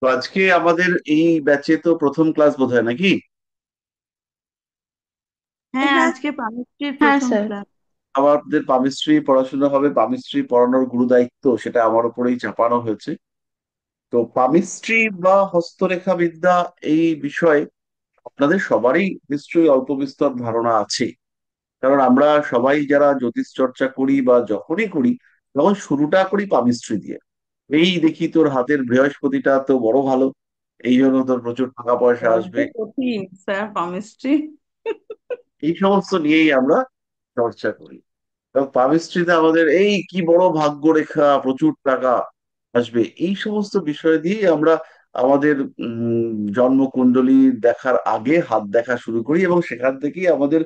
তো আজকে আমাদের এই ব্যাচে তো প্রথম ক্লাস বোধহয় নাকি? হ্যাঁ, হ্যাঁ, আজকে পামিস্ট্রির হ্যাঁ প্রথম স্যার। ক্লাস। আমাদের পামিস্ট্রি পড়াশোনা হবে, পামিস্ট্রি পড়ানোর গুরু দায়িত্ব সেটা আমার উপরেই চাপানো হয়েছে। তো পামিস্ট্রি বা হস্তরেখা বিদ্যা এই বিষয়ে আপনাদের সবারই নিশ্চয়ই অল্প বিস্তর ধারণা আছে। কারণ আমরা সবাই যারা জ্যোতিষ চর্চা করি বা যখনই করি, তখন শুরুটা করি পামিস্ট্রি দিয়ে। এই দেখি তোর হাতের বৃহস্পতিটা তো বড় ভালো, এই জন্য তোর প্রচুর টাকা পয়সা বড্ড আসবে। কঠিন স্যার পামিস্ট্রি। এই সমস্ত নিয়েই আমরা চর্চা করি। এবং পামিস্ট্রিতে আমাদের এই কি বড় ভাগ্য রেখা, প্রচুর টাকা আসবে, এই সমস্ত বিষয় দিয়ে আমরা আমাদের জন্ম কুণ্ডলী দেখার আগে হাত দেখা শুরু করি, এবং সেখান থেকেই আমাদের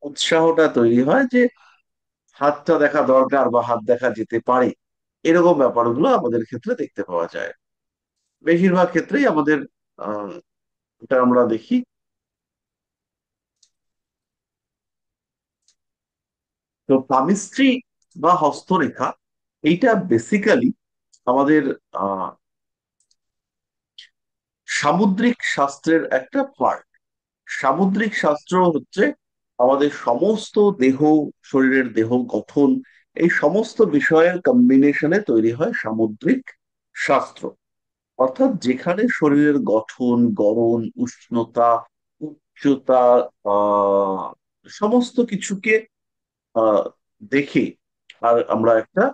উৎসাহটা তৈরি হয় যে হাতটা দেখা দরকার বা হাত দেখা যেতে পারে। এরকম ব্যাপারগুলো আমাদের ক্ষেত্রে দেখতে পাওয়া যায়। বেশিরভাগ ক্ষেত্রেই আমাদের আহ এটা আমরা দেখি। তো পামিস্ট্রি বা হস্তরেখা এইটা বেসিক্যালি আমাদের আহ সামুদ্রিক শাস্ত্রের একটা পার্ট। সামুদ্রিক শাস্ত্র হচ্ছে আমাদের সমস্ত দেহ, শরীরের দেহ গঠন, এই সমস্ত বিষয়ের কম্বিনেশনে তৈরি হয় সামুদ্রিক শাস্ত্র। অর্থাৎ যেখানে শরীরের গঠন, গড়ন, উষ্ণতা, উচ্চতা, আহ সমস্ত কিছুকে আহ দেখে আর আমরা একটা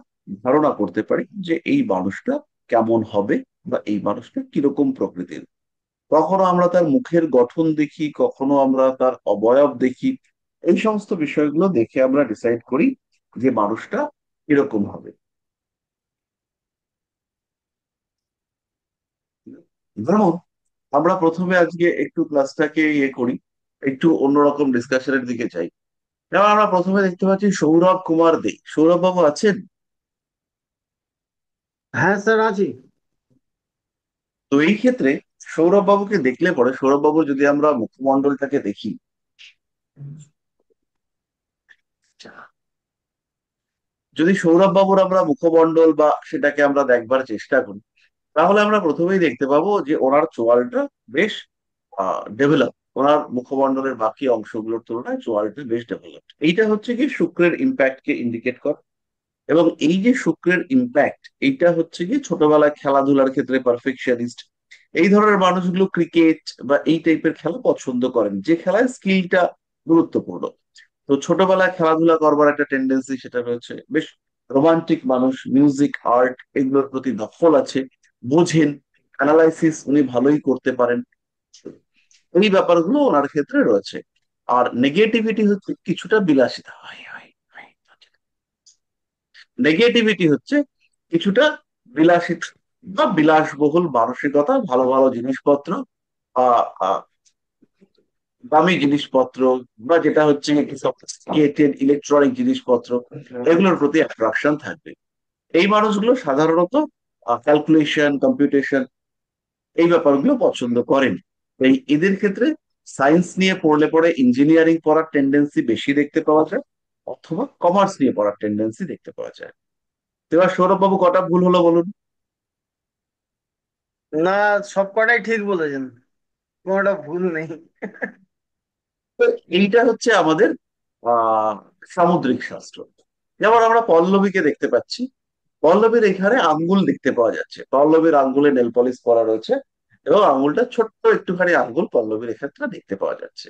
ধারণা করতে পারি যে এই মানুষটা কেমন হবে বা এই মানুষটা কিরকম প্রকৃতির। কখনো আমরা তার মুখের গঠন দেখি, কখনো আমরা তার অবয়ব দেখি। এই সমস্ত বিষয়গুলো দেখে আমরা ডিসাইড করি যে মানুষটা কিরকম হবে। যেমন আমরা প্রথমে আজকে একটু ক্লাসটাকে করি, একটু অন্যরকম ডিসকাশনের দিকে যাই। যেমন আমরা প্রথমে দেখতে পাচ্ছি সৌরভ কুমার দে। সৌরভ বাবু আছেন? হ্যাঁ স্যার আছি। তো এই ক্ষেত্রে সৌরভ বাবুকে দেখলে পরে, সৌরভ বাবু যদি আমরা মুখমণ্ডলটাকে দেখি, যদি সৌরভ বাবুর আমরা মুখমণ্ডল বা সেটাকে আমরা দেখবার চেষ্টা করি, তাহলে আমরা প্রথমেই দেখতে পাবো যে ওনার চোয়ালটা বেশ ডেভেলপ। ওনার মুখমণ্ডলের বাকি অংশগুলোর তুলনায় চোয়ালটা বেশ ডেভেলপ। এইটা হচ্ছে কি শুক্রের ইম্প্যাক্ট কে ইন্ডিকেট করে। এবং এই যে শুক্রের ইম্প্যাক্ট, এইটা হচ্ছে কি ছোটবেলায় খেলাধুলার ক্ষেত্রে পারফেকশনিস্ট, এই ধরনের মানুষগুলো ক্রিকেট বা এই টাইপের খেলা পছন্দ করেন, যে খেলায় স্কিলটা গুরুত্বপূর্ণ। তো ছোটবেলায় খেলাধুলা করবার একটা টেন্ডেন্সি সেটা রয়েছে। বেশ রোমান্টিক মানুষ, মিউজিক, আর্ট এগুলোর প্রতি দখল আছে, বোঝেন, অ্যানালাইসিস উনি ভালোই করতে পারেন। এই ব্যাপারগুলো ওনার ক্ষেত্রে রয়েছে। আর নেগেটিভিটি হচ্ছে কিছুটা বিলাসিতা। নেগেটিভিটি হচ্ছে কিছুটা বিলাসিতা বা বিলাসবহুল মানসিকতা, ভালো ভালো জিনিসপত্র, আহ আহ, দামি জিনিসপত্র, বা যেটা হচ্ছে সফিস্টিকেটেড ইলেকট্রনিক জিনিসপত্র, এগুলোর প্রতি অ্যাট্রাকশন থাকবে। এই মানুষগুলো সাধারণত ক্যালকুলেশন, কম্পিউটেশন এই ব্যাপারগুলো পছন্দ করেন। এই এদের ক্ষেত্রে সায়েন্স নিয়ে পড়লে পরে ইঞ্জিনিয়ারিং পড়ার টেন্ডেন্সি বেশি দেখতে পাওয়া যায়, অথবা কমার্স নিয়ে পড়ার টেন্ডেন্সি দেখতে পাওয়া যায়। তো এবার সৌরভ বাবু কটা ভুল হলো বলুন? না, সব কটাই ঠিক বলেছেন, কোনোটা ভুল নেই। তো এইটা হচ্ছে আমাদের আহ সামুদ্রিক শাস্ত্র। যেমন আমরা পল্লবীকে দেখতে পাচ্ছি, পল্লবীর এখানে আঙ্গুল দেখতে পাওয়া যাচ্ছে, পল্লবীর আঙ্গুলে নেল পলিশ করা রয়েছে, এবং আঙ্গুলটা ছোট্ট একটুখানি আঙ্গুল পল্লবীর এক্ষেত্রে দেখতে পাওয়া যাচ্ছে।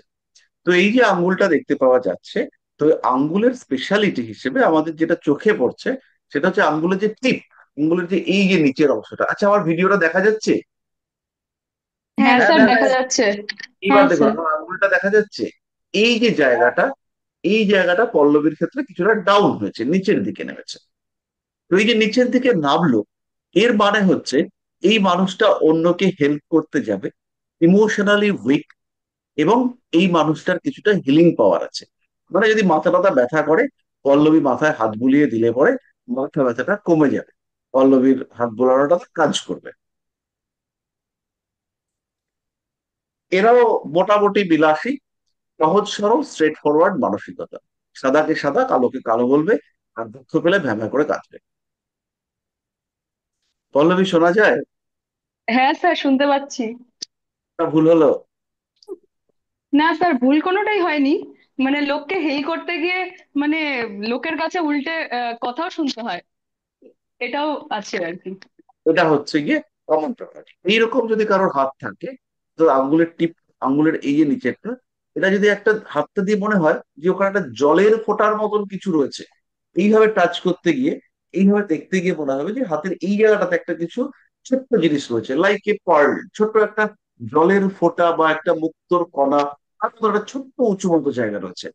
তো এই যে আঙ্গুলটা দেখতে পাওয়া যাচ্ছে, তো এই আঙ্গুলের স্পেশালিটি হিসেবে আমাদের যেটা চোখে পড়ছে সেটা হচ্ছে আঙ্গুলের যে টিপ, আঙ্গুলের যে এই যে নিচের অংশটা। আচ্ছা, আমার ভিডিওটা দেখা যাচ্ছে? হ্যাঁ হ্যাঁ হ্যাঁ স্যার স্যার। দেখা দেখা যাচ্ছে। যাচ্ছে। এইবার হ্যাঁ দেখুন স্যার। আমার আঙ্গুলটা দেখা যাচ্ছে। এই যে জায়গাটা, এই জায়গাটা পল্লবীর ক্ষেত্রে কিছুটা ডাউন হয়েছে, নিচের দিকে নেমেছে। তো এই যে নিচের দিকে নামলো, এর মানে হচ্ছে এই মানুষটা অন্যকে হেল্প করতে যাবে, ইমোশনালি উইক, এবং এই মানুষটার কিছুটা হিলিং পাওয়ার আছে। মানে যদি মাথা টাথা ব্যথা করে, পল্লবী মাথায় হাত বুলিয়ে দিলে পরে মাথা ব্যথাটা কমে যাবে, পল্লবীর হাত বোলানোটা কাজ করবে। এরাও মোটামুটি বিলাসী, সহজ সরল, স্ট্রেট ফরওয়ার্ড মানসিকতা। সাদাকে সাদা, কালোকে কালো বলবে, আর দুঃখ পেলে ভ্যাভা করে কাঁদবে। পল্লবী শোনা যায়? হ্যাঁ স্যার, শুনতে পাচ্ছি। না, ভুল হলো? না স্যার, ভুল কোনোটাই হয়নি। মানে লোককে হেই করতে গিয়ে মানে লোকের কাছে উল্টে কথাও শুনতে হয়, এটাও আছে আর কি। এটা হচ্ছে গিয়ে কমন প্রপার্টি। এইরকম যদি কারোর হাত থাকে, তো আঙ্গুলের টিপ, আঙ্গুলের এই যে নিচেরটা, এটা যদি একটা হাতটা দিয়ে মনে হয় যে ওখানে একটা জলের ফোঁটার মতন কিছু রয়েছে, এইভাবে টাচ করতে গিয়ে, এইভাবে দেখতে গিয়ে মনে হবে যে হাতের এই জায়গাটাতে একটা কিছু ছোট্ট জিনিস রয়েছে, লাইক এ পার্ল, ছোট্ট একটা জলের ফোঁটা বা একটা মুক্তোর কণা, আর কোনো একটা ছোট্ট উঁচু মতো জায়গা রয়েছে।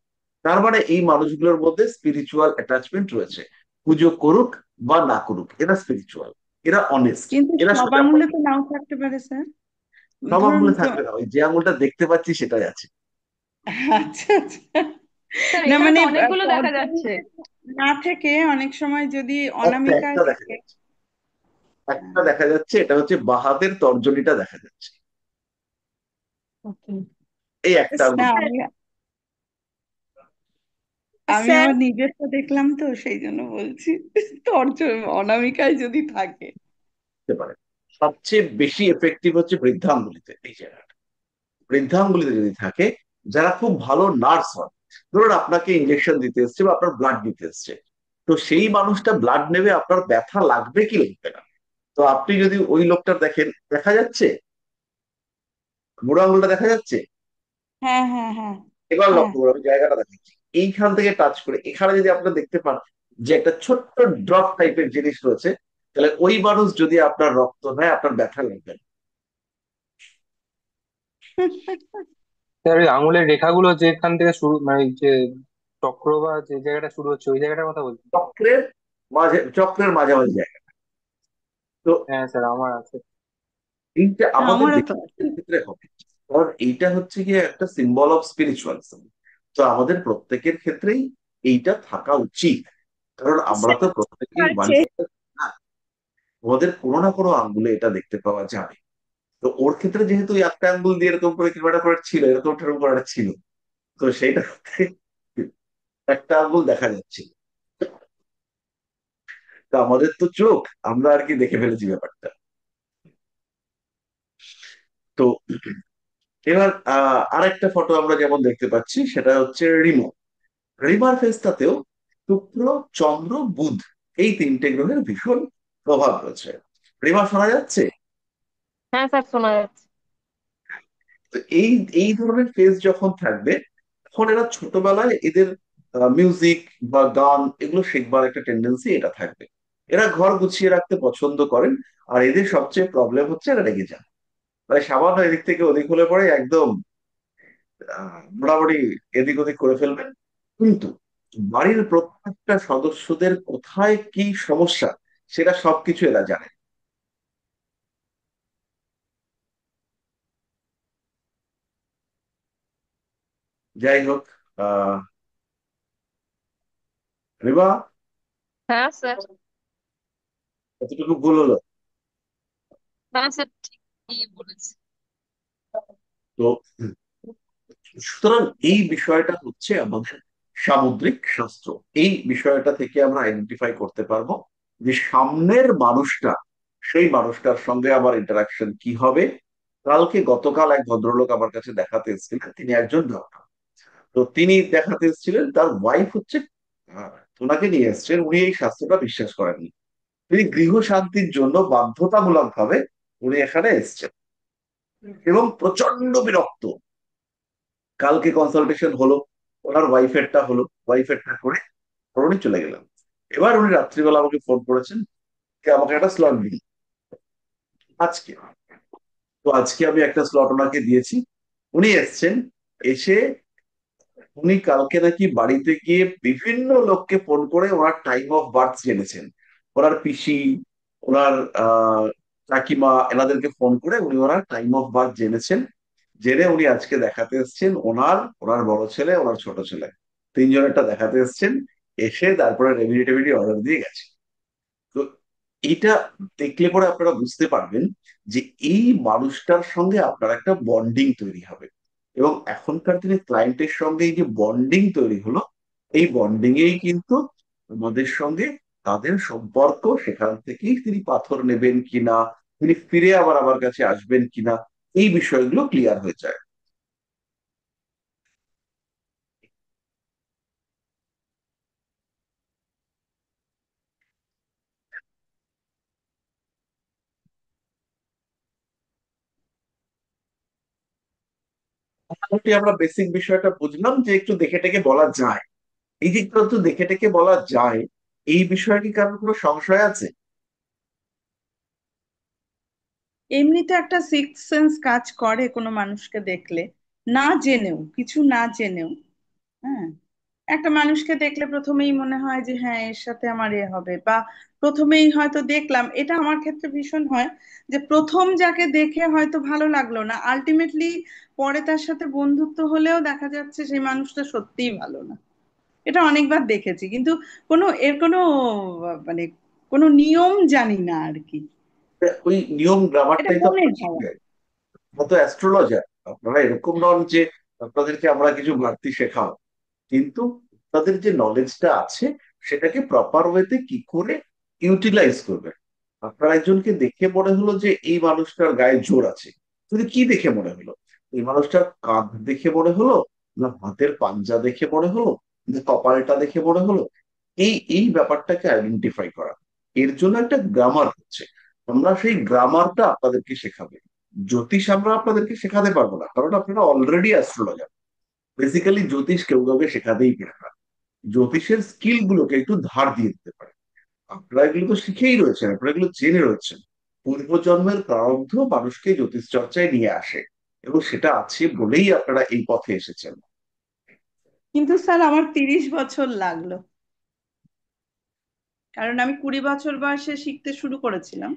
তার মানে এই মানুষগুলোর মধ্যে স্পিরিচুয়াল অ্যাটাচমেন্ট রয়েছে। পুজো করুক বা না করুক, এরা স্পিরিচুয়াল, এরা অনেস্ট, কিন্তু এরা সব সোজা আঙুলে কথা। তো নাও থাকতে পারে স্যার। সব ধরুন আঙুলে তো। থাকবে না, ওই যে আঙুলটা দেখতে পাচ্ছি সেটাই আছে। আচ্ছা আচ্ছা। স্যার না এখানে মানে তো অনেকগুলো দেখা যাচ্ছে। পর্যায়ে না থেকে অনেক সময় যদি একটা অনামিকায় একটা দেখা থাকে। যাচ্ছে, একটা দেখা যাচ্ছে, এটা হচ্ছে বাহাতের তর্জনীটা দেখা যাচ্ছে, ওকে। এই একটা না আঙুল। আমি আমি স্যার, আমার নিজেরটা দেখলাম তো সেই জন্য বলছি। অনামিকায় যদি থাকে। হতে পারে। সবচেয়ে বেশি এফেক্টিভ হচ্ছে বৃদ্ধাঙ্গুলিতে, এই জায়গাটা বৃদ্ধাঙ্গুলিতে যদি থাকে, যারা খুব ভালো নার্স হয়, ধরুন আপনাকে ইঞ্জেকশন দিতে এসছে বা আপনার ব্লাড দিতে এসছে, তো সেই মানুষটা ব্লাড নেবে, আপনার ব্যথা লাগবে কি লাগবে না? তো আপনি যদি ওই লোকটা দেখেন, দেখা যাচ্ছে বুড়ো আঙুলটা দেখা যাচ্ছে। হ্যাঁ হ্যাঁ হ্যাঁ এবার হ্যাঁ। লক্ষ্য করো, আমি জায়গাটা দেখাচ্ছি, এইখান থেকে টাচ করে এখানে যদি আপনারা দেখতে পান যে একটা ছোট্ট ড্রপ টাইপের জিনিস রয়েছে, তাহলে ওই মানুষ যদি আপনার রক্ত নেয়, আপনার ব্যথা লাগবে না। স্যার ওই আঙুলের রেখাগুলো যেখান থেকে শুরু, মানে এই যে চক্র বা যে জায়গাটা শুরু হচ্ছে ওই জায়গাটার কথা বলছি। চক্রের মাঝে, চক্রের মাঝামাঝি জায়গা। তো হ্যাঁ স্যার, আমার আছে। এইটা আমাদের আমারও তো আছে। ব্যক্তিত্বের ক্ষেত্রে হবে, কারণ এইটা হচ্ছে গিয়ে একটা সিম্বল অফ স্পিরিচুয়ালিজম। তো আমাদের প্রত্যেকের ক্ষেত্রেই এইটা থাকা উচিত, কারণ আমরা তো প্রত্যেকেই আছে। মানুষ। আমাদের কোনো না কোনো আঙ্গুলে এটা দেখতে পাওয়া যাবে। তো ওর ক্ষেত্রে যেহেতু এই একটা আঙ্গুল দিয়ে এরকম করে কিছু একটা করে ছিল, এরকম ঠেরকম করা ছিল, তো সেইটা একটা আঙ্গুল দেখা যাচ্ছে। তো আমাদের তো চোখ, আমরা আর কি দেখে ফেলেছি ব্যাপারটা। তো এবার আরেকটা ফটো আমরা যেমন দেখতে পাচ্ছি, সেটা হচ্ছে রিমো। রিমার ফেসটাতেও শুক্র, চন্দ্র, বুধ, এই তিনটে গ্রহের ভীষণ প্রভাব রয়েছে। রিমা, শোনা যাচ্ছে? হ্যাঁ স্যার, শোনা যাচ্ছে। তো এই এই ধরনের ফেস যখন থাকবে, তখন এরা ছোটবেলায় এদের মিউজিক বা গান এগুলো শেখবার একটা টেন্ডেন্সি এটা থাকবে। এরা ঘর গুছিয়ে রাখতে পছন্দ করেন। আর এদের সবচেয়ে প্রবলেম হচ্ছে এরা রেগে যান, মানে সামান্য এদিক থেকে ওদিক হলে পরে একদম মোটামুটি এদিক ওদিক করে ফেলবেন। কিন্তু বাড়ির প্রত্যেকটা সদস্যদের কোথায় কি সমস্যা, সেটা সবকিছু এরা জানে। যাই হোক, আহ রিমা, হ্যাঁ স্যার। কতটুকু ভুল হলো? হ্যাঁ স্যার, ঠিকই বলেছে। তো সুতরাং এই বিষয়টা হচ্ছে আমাদের সামুদ্রিক শাস্ত্র। এই বিষয়টা থেকে আমরা আইডেন্টিফাই করতে পারবো যে সামনের মানুষটা, সেই মানুষটার সঙ্গে আমার ইন্টারাকশন কি হবে। গতকাল এক ভদ্রলোক আমার কাছে দেখাতে এসেছিলেন, তিনি একজন ডক্টর। তো তিনি দেখাতে এসেছিলেন, তার ওয়াইফ হচ্ছে, আহ, ওনাকে নিয়ে এসেছেন, উনি এই শাস্ত্রটা বিশ্বাস করেননি। তিনি গৃহ শান্তির জন্য বাধ্যতামূলক ভাবে উনি এখানে এসেছেন, এবং প্রচন্ড বিরক্ত। কালকে কনসালটেশন হলো, ওনার ওয়াইফেরটা হলো, ওয়াইফেরটা করে উনি চলে গেলেন। এবার উনি রাত্রিবেলা আমাকে ফোন করেছেন যে আমাকে একটা স্লট দিন আজকে। তো আজকে আমি একটা স্লট ওনাকে দিয়েছি। উনি এসছেন, এসে উনি কালকে নাকি বাড়িতে গিয়ে বিভিন্ন লোককে ফোন করে ওনার টাইম অফ বার্থ জেনেছেন। ওনার পিসি, ওনার কাকিমা, এনাদেরকে ফোন করে উনি ওনার টাইম অফ বার্থ জেনেছেন। জেনে উনি আজকে দেখাতে এসছেন, ওনার ওনার বড় ছেলে, ওনার ছোট ছেলে, তিনজনেরটা দেখাতে এসছেন। এসে তারপরে রেমিডি টেমিডি অর্ডার দিয়ে গেছে। তো এইটা দেখলে পরে আপনারা বুঝতে পারবেন যে এই মানুষটার সঙ্গে আপনার একটা বন্ডিং তৈরি হবে। এবং এখনকার দিনে ক্লায়েন্টের সঙ্গে এই যে বন্ডিং তৈরি হলো, এই বন্ডিং এই কিন্তু আমাদের সঙ্গে তাদের সম্পর্ক, সেখান থেকেই তিনি পাথর নেবেন কিনা, তিনি ফিরে আবার আমার কাছে আসবেন কিনা, এই বিষয়গুলো ক্লিয়ার হয়ে যায়। মোটামুটি আমরা বেসিক বিষয়টা বুঝলাম যে একটু দেখে টেকে বলা যায়। এই যে একটু একটু দেখে টেকে বলা যায়, এই বিষয়ে কি কারোর কোনো সংশয় আছে? এমনিতে একটা সিক্স সেন্স কাজ করে কোনো মানুষকে দেখলে, না জেনেও, কিছু না জেনেও। হ্যাঁ, একটা মানুষকে দেখলে প্রথমেই মনে হয় যে হ্যাঁ এর সাথে আমার এ হবে, বা প্রথমেই হয়তো দেখলাম, এটা আমার ক্ষেত্রে ভীষণ হয়, যে প্রথম যাকে দেখে হয়তো ভালো লাগলো না, আলটিমেটলি পরে তার সাথে বন্ধুত্ব হলেও দেখা যাচ্ছে সেই মানুষটা সত্যিই ভালো না। এটা অনেকবার দেখেছি, কিন্তু এর কোনো মানে কোনো নিয়ম জানি না আর কি। ওই নিয়ম এটা গ্রামারটাই তো মনে আপনার হয়। শিখবে। তো অ্যাস্ট্রোলজার আপনারা এরকম নন যে আপনাদেরকে আমরা কিছু বাড়তি শেখাও, কিন্তু তাদের যে নলেজটা আছে সেটাকে প্রপার ওয়েতে কি করে ইউটিলাইজ করবে। আপনার একজনকে দেখে মনে হলো যে এই মানুষটার গায়ে জোর আছে, যদি কি দেখে মনে হলো? এই মানুষটার কাঁধ দেখে মনে হলো, না হাতের পাঞ্জা দেখে মনে হলো, না কপালটা দেখে মনে হলো? এই এই ব্যাপারটাকে আইডেন্টিফাই করা, এর জন্য একটা গ্রামার হচ্ছে। আমরা সেই গ্রামারটা আপনাদেরকে শেখাবে। জ্যোতিষ আমরা আপনাদেরকে শেখাতে পারবো না, কারণ আপনারা অলরেডি অ্যাস্ট্রোলজার। বেসিক্যালি জ্যোতিষ কেউ কাউকে শেখাতেই পারে না। জ্যোতিষের স্কিল গুলোকে একটু ধার দিয়ে দিতে পারে। আপনারা এগুলো তো শিখেই রয়েছেন, আপনারা এগুলো জেনে রয়েছেন। পূর্বজন্মের প্রারব্ধ মানুষকে জ্যোতিষ চর্চায় নিয়ে আসে, এবং সেটা আছে বলেই আপনারা এই পথে এসেছেন। কিন্তু স্যার আমার 30 বছর লাগলো, কারণ আমি 20 বছর বয়সে শিখতে শুরু করেছিলাম।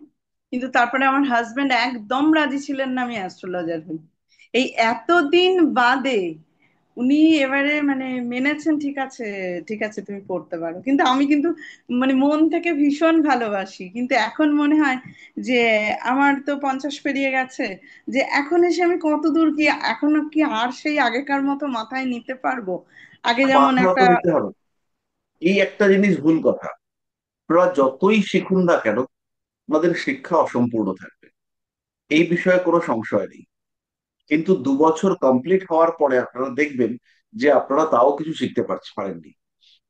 কিন্তু তারপরে আমার হাজবেন্ড একদম রাজি ছিলেন না আমি অ্যাস্ট্রোলজার হই। এই এতদিন বাদে উনি এবারে মানে মেনেছেন, ঠিক আছে, ঠিক আছে তুমি পড়তে পারো। কিন্তু আমি কিন্তু মানে মন থেকে ভীষণ ভালোবাসি, কিন্তু এখন মনে হয় যে আমার তো 50 পেরিয়ে গেছে, যে এখন এসে আমি কত দূর কি, এখনো কি আর সেই আগেকার মতো মাথায় নিতে পারবো? আগে যেমন মাথা একটা। মতো নিতে হবে, এই একটা জিনিস ভুল কথা। আপনারা যতই শিখুন না কেন, আমাদের শিক্ষা অসম্পূর্ণ থাকবে, এই বিষয়ে কোনো সংশয় নেই। কিন্তু 2 বছর কমপ্লিট হওয়ার পরে আপনারা দেখবেন যে আপনারা তাও কিছু শিখতে পারেননি।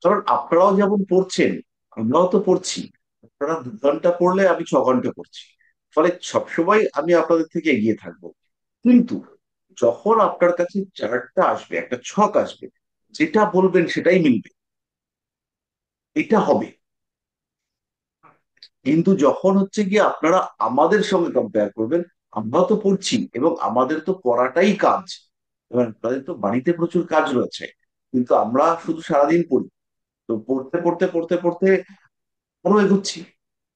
কারণ আপনারাও যেমন পড়ছেন, আমরাও তো পড়ছি। আপনারা 2 ঘন্টা পড়লে আমি 6 ঘন্টা পড়ছি, ফলে সবসময় আমি আপনাদের থেকে এগিয়ে থাকবো। কিন্তু যখন আপনার কাছে চার্টটা আসবে, একটা ছক আসবে, যেটা বলবেন সেটাই মিলবে, এটা হবে। কিন্তু যখন হচ্ছে গিয়ে আপনারা আমাদের সঙ্গে কম্পেয়ার করবেন, আমরা তো পড়ছি এবং আমাদের তো পড়াটাই কাজ। এবার আপনাদের তো বাড়িতে প্রচুর কাজ রয়েছে, কিন্তু আমরা শুধু সারাদিন পড়ি। তো পড়তে পড়তে পড়তে পড়তে আরো এগোচ্ছি।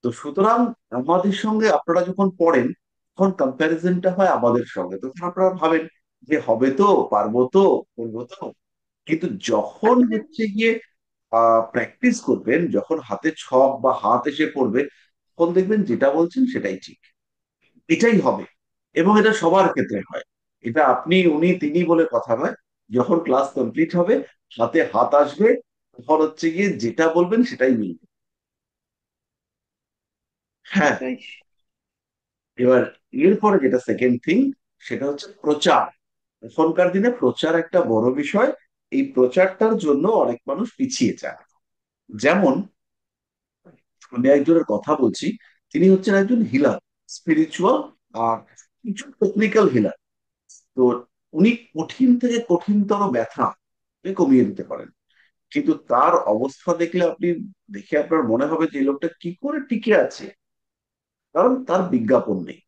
তো সুতরাং আমাদের সঙ্গে আপনারা যখন পড়েন, তখন কম্প্যারিজনটা হয় আমাদের সঙ্গে, তখন আপনারা ভাবেন যে হবে তো, পারবো তো, করবো তো। কিন্তু যখন আসলে হচ্ছে গিয়ে প্র্যাকটিস করবেন, যখন হাতে ছক বা হাত এসে পড়বে, তখন দেখবেন যেটা বলছেন সেটাই ঠিক, এটাই হবে। এবং এটা সবার ক্ষেত্রে হয়। এটা আপনি উনি তিনি বলে কথা নয়। যখন ক্লাস কমপ্লিট হবে, হাতে হাত আসবে, তখন হচ্ছে গিয়ে যেটা বলবেন সেটাই মিলবে। হ্যাঁ। নিশ্চয়ই। এবার এরপরে যেটা সেকেন্ড থিং, সেটা হচ্ছে প্রচার। এখনকার দিনে প্রচার একটা বড় বিষয়। এই প্রচারটার জন্য অনেক মানুষ পিছিয়ে যায়। যেমন আমি একজনের কথা বলছি, তিনি হচ্ছেন একজন হিলার, স্পিরিচুয়াল আর কিছু টেকনিক্যাল হিলার। তো উনি কঠিন থেকে কঠিনতর ব্যথা কমিয়ে দিতে পারেন। কিন্তু তার অবস্থা দেখলে আপনি, দেখে আপনার মনে হবে যে এই লোকটা কি করে টিকে আছে, কারণ তার বিজ্ঞাপন নেই।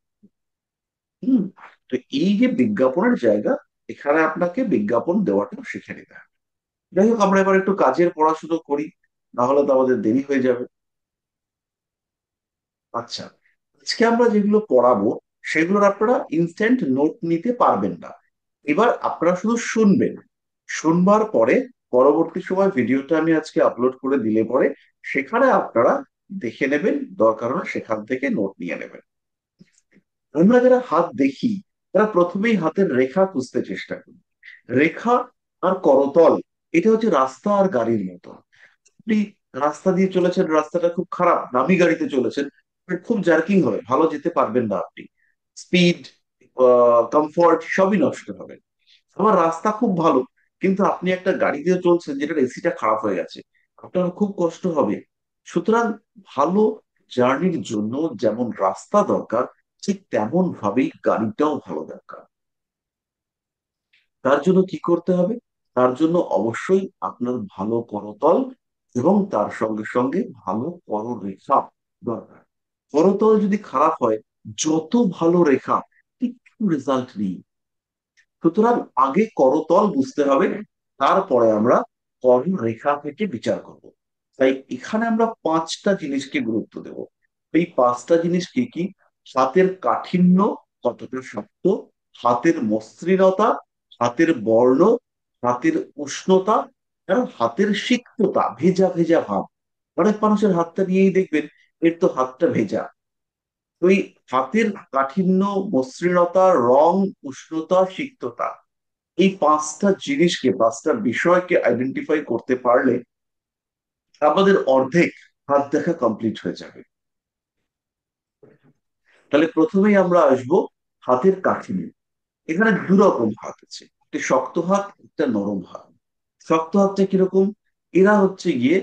হুম। তো এই যে বিজ্ঞাপনের জায়গা, এখানে আপনাকে বিজ্ঞাপন দেওয়াটা শিখে নিতে হবে। যাই হোক, আমরা এবার একটু কাজের পড়াশুনো করি, না হলে তো আমাদের দেরি হয়ে যাবে। আচ্ছা, আজকে আমরা যেগুলো পড়াবো সেগুলোর আপনারা ইনস্ট্যান্ট নোট নিতে পারবেন না। এবার আপনারা শুধু শুনবেন। শুনবার পরে পরবর্তী সময় ভিডিওটা আমি আজকে আপলোড করে দিলে পরে সেখানে আপনারা দেখে নেবেন, দরকার হলে সেখান থেকে নোট নিয়ে নেবেন। আমরা যারা হাত দেখি, তারা প্রথমেই হাতের রেখা খুঁজতে চেষ্টা করি। রেখা আর করতল, এটা হচ্ছে রাস্তা আর গাড়ির মতো। আপনি রাস্তা দিয়ে চলেছেন, রাস্তাটা খুব খারাপ, দামি গাড়িতে চলেছেন, খুব জার্কিং হবে, ভালো যেতে পারবেন না আপনি। স্পিড, কমফোর্ট সবই নষ্ট হবে। আমার রাস্তা খুব ভালো, কিন্তু আপনি একটা গাড়ি দিয়ে চলছেন যেটার এসিটা খারাপ হয়ে গেছে, আপনার খুব কষ্ট হবে। সুতরাং ভালো জার্নির জন্য যেমন রাস্তা দরকার, ঠিক তেমন ভাবেই গাড়িটাও ভালো দরকার। তার জন্য কি করতে হবে? তার জন্য অবশ্যই আপনার ভালো করতল এবং তার সঙ্গে সঙ্গে ভালো কররেখা দরকার। করতল যদি খারাপ হয়, যত ভালো রেখা, একটু রেজাল্ট নেই। সুতরাং আগে করতল বুঝতে হবে, তারপরে আমরা কররেখা থেকে বিচার করব। তাই এখানে আমরা পাঁচটা জিনিসকে গুরুত্ব দেব। এই পাঁচটা জিনিস কি কি? হাতের কাঠিন্য কতটা শক্ত, হাতের মসৃণতা, হাতের বর্ণ, হাতের উষ্ণতা, এবং হাতের সিক্ততা, ভেজা ভেজা ভাব। অনেক মানুষের হাতটা নিয়েই দেখবেন এর তো হাতটা ভেজা। ওই হাতের কাঠিন্য, মসৃণতা, রং, উষ্ণতা, সিক্ততা, এই পাঁচটা জিনিসকে, পাঁচটা বিষয়কে আইডেন্টিফাই করতে পারলে আমাদের অর্ধেক হাত দেখা কমপ্লিট হয়ে যাবে। তাহলে প্রথমেই আমরা আসব হাতের কাঠিন্য। এখানে দু রকম হাত আছে, একটা শক্ত হাত, একটা নরম হাত। শক্ত হাতটা কিরকম? এরা হচ্ছে গিয়ে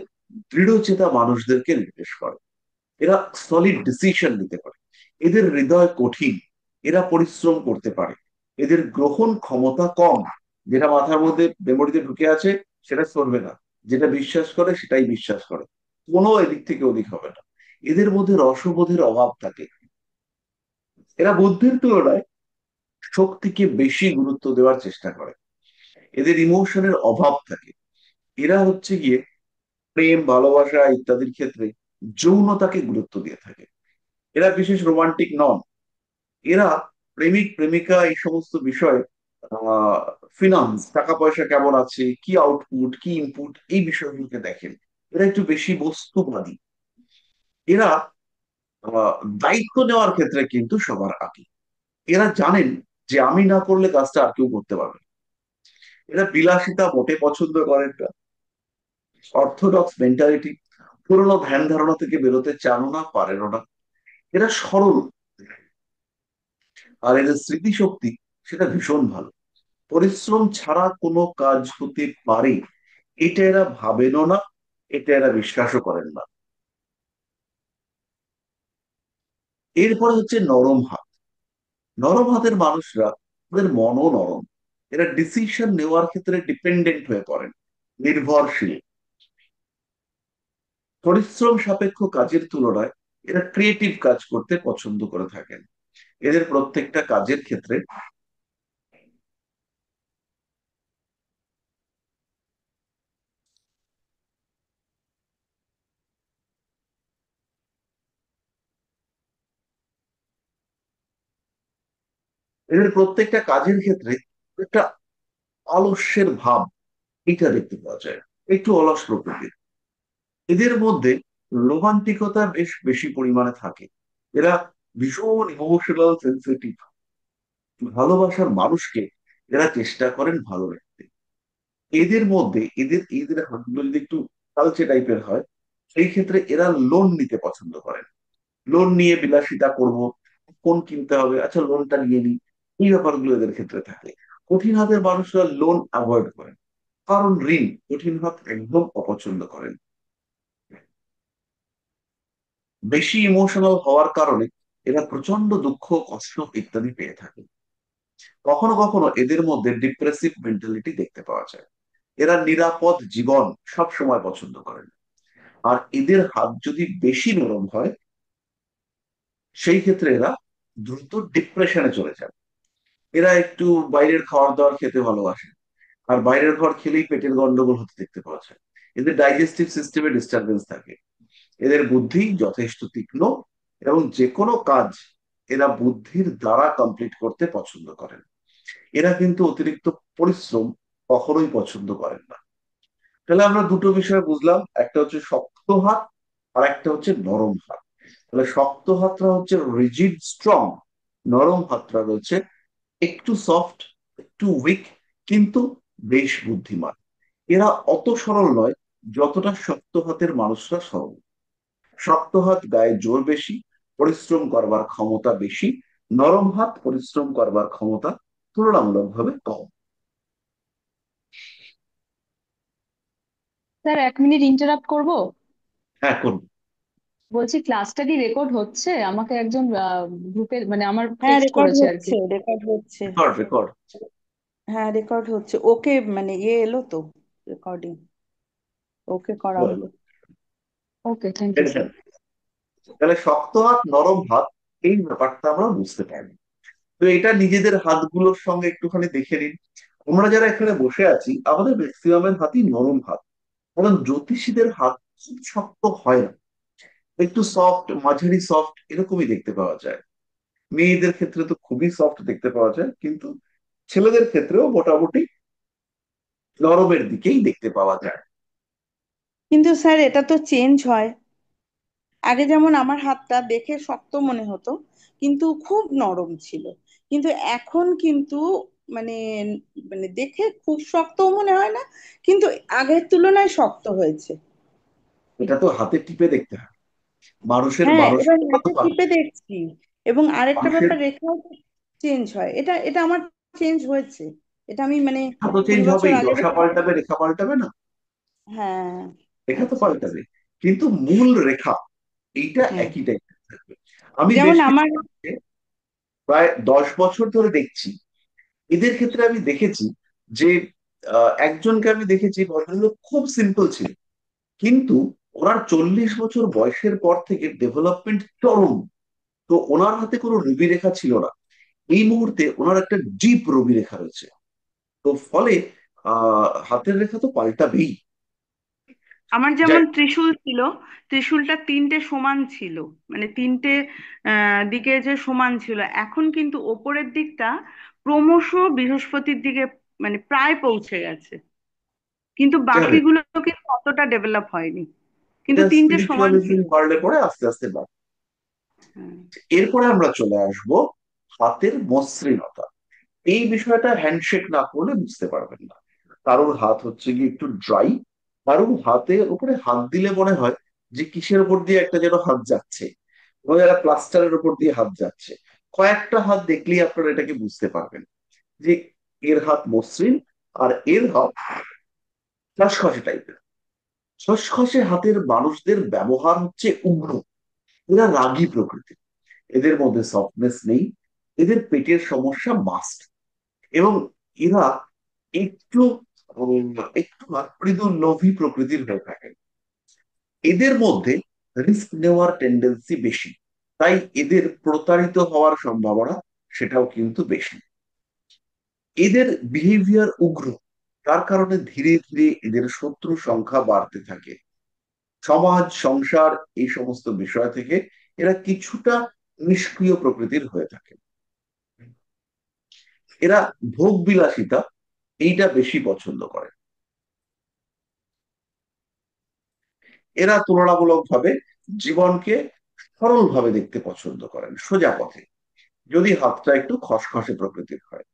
দৃঢ়চেতা মানুষদেরকে নির্দেশ করে। এরা সলিড ডিসিশন নিতে পারে। এদের হৃদয় কঠিন, এরা পরিশ্রম করতে পারে। এদের গ্রহণ ক্ষমতা কম, যেটা মাথার মধ্যে মেমোরিতে ঢুকে আছে সেটা সরবে না, যেটা বিশ্বাস করে সেটাই বিশ্বাস করে, কোনো এদিক থেকে ওদিক হবে না। এদের মধ্যে রসবোধের অভাব থাকে। এরা বুদ্ধির তুলনায় শক্তিকে বেশি গুরুত্ব দেওয়ার চেষ্টা করে। এদের ইমোশনের অভাব থাকে। এরা হচ্ছে গিয়ে প্রেম, ভালোবাসা ইত্যাদির ক্ষেত্রে যৌনতাকে গুরুত্ব দিয়ে থাকে। এরা বিশেষ রোমান্টিক নন। এরা প্রেমিক প্রেমিকা এই সমস্ত বিষয়ে, ফিনান্স, টাকা পয়সা কেমন আছে, কি আউটপুট কি ইনপুট, এই বিষয়গুলোকে দেখেন। এরা একটু বেশি বস্তুবাদী। এরা আহ, দায়িত্ব নেওয়ার ক্ষেত্রে কিন্তু সবার আগে। এরা জানেন যে আমি না করলে কাজটা আর কেউ করতে পারবে না। এরা বিলাসিতা মোটে পছন্দ করেন না। অর্থোডক্স মেন্টালিটি, পুরোনো ধ্যান ধারণা থেকে বেরোতে চানো না, পারেনও না। এরা সরল, আর এদের স্মৃতিশক্তি সেটা ভীষণ ভালো। পরিশ্রম ছাড়া কোনো কাজ হতে পারে এটা এরা ভাবেনও না, এটা এরা বিশ্বাসও করেন না। এরপরে হচ্ছে নরম হাত। নরম হাতের মানুষরা, ওদের মনও নরম। এরা ডিসিশন নেওয়ার ক্ষেত্রে ডিপেন্ডেন্ট হয়ে পড়েন, নির্ভরশীল। পরিশ্রম সাপেক্ষ কাজের তুলনায় এরা ক্রিয়েটিভ কাজ করতে পছন্দ করে থাকেন। এদের প্রত্যেকটা কাজের ক্ষেত্রে, এদের প্রত্যেকটা কাজের ক্ষেত্রে একটা আলস্যের ভাব, এটা দেখতে পাওয়া যায়, একটু অলস প্রকৃতির। এদের মধ্যে রোমান্টিকতা বেশ বেশি পরিমাণে থাকে। এরা ভীষণ ইমোশনাল সেন্সিটিভ। ভালোবাসার মানুষকে এরা চেষ্টা করেন ভালো রাখতে। এদের মধ্যে এদের এদের হাতগুলো যদি একটু কালচে টাইপের হয়, সেই ক্ষেত্রে এরা লোন নিতে পছন্দ করেন। লোন নিয়ে বিলাসিতা করব, ফোন কিনতে হবে, আচ্ছা লোনটা নিয়ে নিই, এই ব্যাপারগুলো এদের ক্ষেত্রে থাকে। কঠিন হাতের মানুষরা লোন অ্যাভয়েড করেন, কারণ ঋণ কঠিন হাত একদম অপছন্দ করেন। বেশি ইমোশনাল হওয়ার কারণে এরা প্রচন্ড দুঃখ, কষ্ট ইত্যাদি পেয়ে থাকে। কখনো কখনো এদের মধ্যে ডিপ্রেসিভ মেন্টালিটি দেখতে পাওয়া যায়। এরা নিরাপদ জীবন সব সময় পছন্দ করেন। আর এদের হাত যদি বেশি নরম হয়, সেই ক্ষেত্রে এরা দ্রুত ডিপ্রেশনে চলে যায়। এরা একটু বাইরের খাবার দাবার খেতে ভালোবাসে, আর বাইরের খাবার খেলেই পেটের গন্ডগোল হতে দেখতে পাওয়া যায়। এদের ডাইজেস্টিভ সিস্টেমে ডিস্টারবেন্স থাকে। এদের বুদ্ধি যথেষ্ট তীক্ষ্ণ, এবং যে কোনো কাজ এরা বুদ্ধির দ্বারা কমপ্লিট করতে পছন্দ করেন। এরা কিন্তু অতিরিক্ত পরিশ্রম কখনোই পছন্দ করেন না। তাহলে আমরা দুটো বিষয় বুঝলাম, একটা হচ্ছে শক্ত হাত, আর একটা হচ্ছে নরম হাত। তাহলে শক্ত হাতরা হচ্ছে রিজিড স্ট্রং, নরম হাতরা রয়েছে একটু সফট, একটু উইক, কিন্তু বেশ বুদ্ধিমান। এরা অত সরল নয়, যতটা শক্ত হাতের মানুষরা সরল। শক্ত হাত গায়ে জোর বেশি, পরিশ্রম করবার ক্ষমতা বেশি, নরম হাত পরিশ্রম করবার ক্ষমতা তুলনামূলকভাবে কম। স্যার 1 মিনিট ইন্টারাপ্ট করব। হ্যাঁ, কোন? বলছি ক্লাসটা কি রেকর্ড হচ্ছে? আমাকে একজন গ্রুপে মানে আমার হ্যাঁ, টেক্সট রেকর্ড করেছে আর কি। হচ্ছে, রেকর্ড হচ্ছে। Record record. হ্যাঁ, রেকর্ড হচ্ছে। ওকে মানে এলো তো, রেকর্ডিং ওকে করা হলো। ওকে, থ্যাংক ইউ স্যার। তাহলে শক্ত হাত নরম হাত, এই ব্যাপারটা আমরা বুঝতে পারি। তো এটা নিজেদের হাতগুলোর সঙ্গে একটুখানি দেখে নিন। আমরা যারা এখানে বসে আছি আমাদের ম্যাক্সিমামের হাতই নরম হাত, কারণ জ্যোতিষীদের হাত খুব শক্ত হয় না, একটু সফট, মাঝারি সফট এরকমই দেখতে পাওয়া যায়। মেয়েদের ক্ষেত্রে তো খুবই সফট দেখতে পাওয়া যায়, কিন্তু ছেলেদের ক্ষেত্রেও মোটামুটি নরমের দিকেই দেখতে পাওয়া যায়। কিন্তু স্যার এটা তো চেঞ্জ হয়। আগে যেমন আমার হাতটা দেখে শক্ত মনে হতো, কিন্তু খুব নরম ছিল। কিন্তু এখন কিন্তু মানে মানে দেখে খুব শক্ত মনে হয় না, কিন্তু আগের তুলনায় শক্ত হয়েছে। এটা তো হাতে টিপে দেখতে হয়। মানুষের হ্যাঁ, এবার মানসিকতা তো হাতে টিপে দেখছি। এবং আরেকটা মানুষের ব্যাপার, রেখাও চেঞ্জ হয়। এটা এটা আমার চেঞ্জ হয়েছে। এটা আমি মানে রেখা তো চেঞ্জ 20 বছর হবেই, আগে দশা পাল্টাবে রেখা পাল্টাবে না? হ্যাঁ। রেখা তো আচ্ছা আচ্ছা। পাল্টাবে, কিন্তু মূল রেখা এইটা হুম। একই টাইপের থাকবে। আমি যেমন বেশ কিছু আমার মানুষকে প্রায় 10 বছর ধরে দেখছি, এদের ক্ষেত্রে আমি দেখেছি যে একজনকে আমি দেখেছি, ভদ্রলোক খুব সিম্পল ছিল, কিন্তু ওনার 40 বছর বয়সের পর থেকে ডেভেলপমেন্ট চরম। তো ওনার হাতে কোনো রবি রেখা ছিল না, এই মুহূর্তে ওনার একটা ডিপ রবি রেখা রয়েছে। তো ফলে হাতের রেখা তো পাল্টাবেই। আমার যাই যেমন ত্রিশূল ছিল, ত্রিশূলটা তিনটে সমান ছিল, মানে তিনটে দিকে যে সমান ছিল, এখন কিন্তু ওপরের দিকটা ক্রমশ বৃহস্পতির দিকে মানে প্রায় পৌঁছে গেছে, কিন্তু যাবে, বাকিগুলো কিন্তু অতটা ডেভেলপ হয়নি, কিন্তু এটা তিনটে সমান স্পিরিচুয়ালিজম ছিল। বাড়লে পরে আস্তে আস্তে বাড়ে। হ্যাঁ। এরপরে আমরা চলে আসব হাতের মসৃণতা। এই বিষয়টা হ্যান্ডশেক না করলে বুঝতে পারবেন না। কারোর হাত হচ্ছে গিয়ে একটু ড্রাই, কারোর হাতের উপরে হাত দিলে মনে হয় যে কিসের উপর দিয়ে একটা যেন হাত যাচ্ছে, কোনো জায়গায় প্লাস্টারের উপর দিয়ে হাত যাচ্ছে। কয়েকটা হাত দেখলেই আপনারা এটাকে বুঝতে পারবেন যে এর হাত মসৃণ, আর এর হাত খসখসে টাইপের। খসখসে হাতের মানুষদের ব্যবহার হচ্ছে উগ্র, এরা রাগী প্রকৃতির, এদের মধ্যে সফটনেস নেই, এদের পেটের সমস্যা মাস্ট, এবং এরা একটু একটু না মৃদু লোভী প্রকৃতির হয়ে থাকে। এদের মধ্যে রিস্ক নেওয়ার টেন্ডেন্সি বেশি, তাই এদের প্রতারিত হওয়ার সম্ভাবনা সেটাও কিন্তু বেশি। এদের বিহেভিয়ার উগ্র, তার কারণে ধীরে ধীরে এদের শত্রু সংখ্যা বাড়তে থাকে। সমাজ, সংসার, এই সমস্ত বিষয় থেকে এরা কিছুটা নিষ্ক্রিয় প্রকৃতির হয়ে থাকে। এরা ভোগ বিলাসিতা এইটা বেশি পছন্দ করে। এরা তুলনামূলকভাবে জীবনকে সরল ভাবে দেখতে পছন্দ করেন, সোজা পথে, যদি হাতটা একটু খসখসে প্রকৃতির হয়।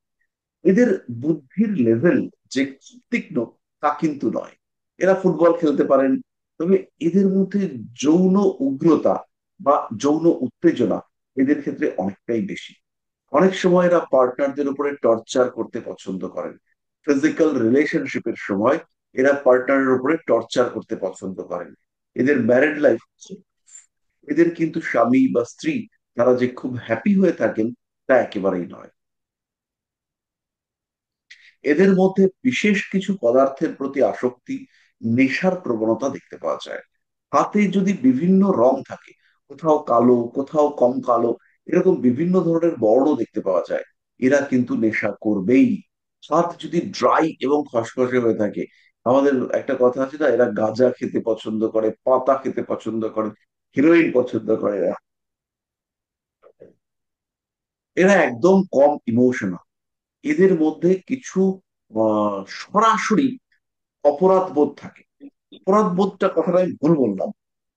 এদের বুদ্ধির লেভেল যে খুব তীক্ষ্ণ তা কিন্তু নয়। এরা ফুটবল খেলতে পারেন, তবে এদের মধ্যে যৌন উগ্রতা বা যৌন উত্তেজনা এদের ক্ষেত্রে অনেকটাই বেশি। অনেক সময় এরা পার্টনারদের উপরে টর্চার করতে পছন্দ করেন। ফিজিক্যাল রিলেশনশিপের সময় এরা পার্টনারের উপরে টর্চার করতে পছন্দ করেন। এদের ম্যারিড লাইফ, এদের কিন্তু স্বামী বা স্ত্রী তারা যে খুব হ্যাপি হয়ে থাকেন তা একেবারেই নয়। এদের মধ্যে বিশেষ কিছু পদার্থের প্রতি আসক্তি, নেশার প্রবণতা দেখতে পাওয়া যায়। হাতে যদি বিভিন্ন রং থাকে, কোথাও কালো কোথাও কম কালো, এরকম বিভিন্ন ধরনের বর্ণ দেখতে পাওয়া যায়, এরা কিন্তু নেশা করবেই। হাত যদি ড্রাই এবং খসখসে হয়ে থাকে, আমাদের একটা কথা আছে না, এরা গাঁজা খেতে পছন্দ করে, পাতা খেতে পছন্দ করে, হিরোইন পছন্দ করে এরা। এরা একদম কম ইমোশনাল। এদের মধ্যে কিছু সরাসরি অপরাধ বোধ থাকে। অপরাধ বোধটা কথাটা আমি ভুল বললাম,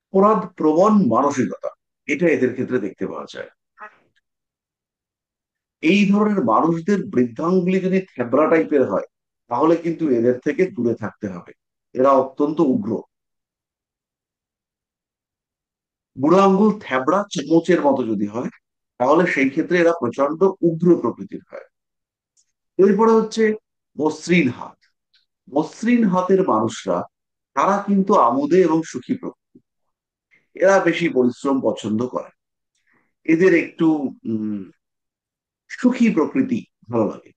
অপরাধ প্রবণ মানসিকতা এটা এদের ক্ষেত্রে দেখতে পাওয়া যায়। এই ধরনের মানুষদের বৃদ্ধাঙ্গুলি যদি থেবড়া টাইপের হয়, তাহলে কিন্তু এদের থেকে দূরে থাকতে হবে। এরা অত্যন্ত উগ্র। বুড়ো আঙ্গুল থ্যাবড়া চামচের মতো যদি হয়, তাহলে সেই ক্ষেত্রে এরা প্রচন্ড উগ্র প্রকৃতির হয়। এরপরে হচ্ছে মসৃণ হাত। মসৃণ হাতের মানুষরা, তারা কিন্তু আমোদে এবং সুখী প্রকৃতি। এরা বেশি পরিশ্রম পছন্দ করে। এদের একটু উম সুখী প্রকৃতি ভালো লাগে।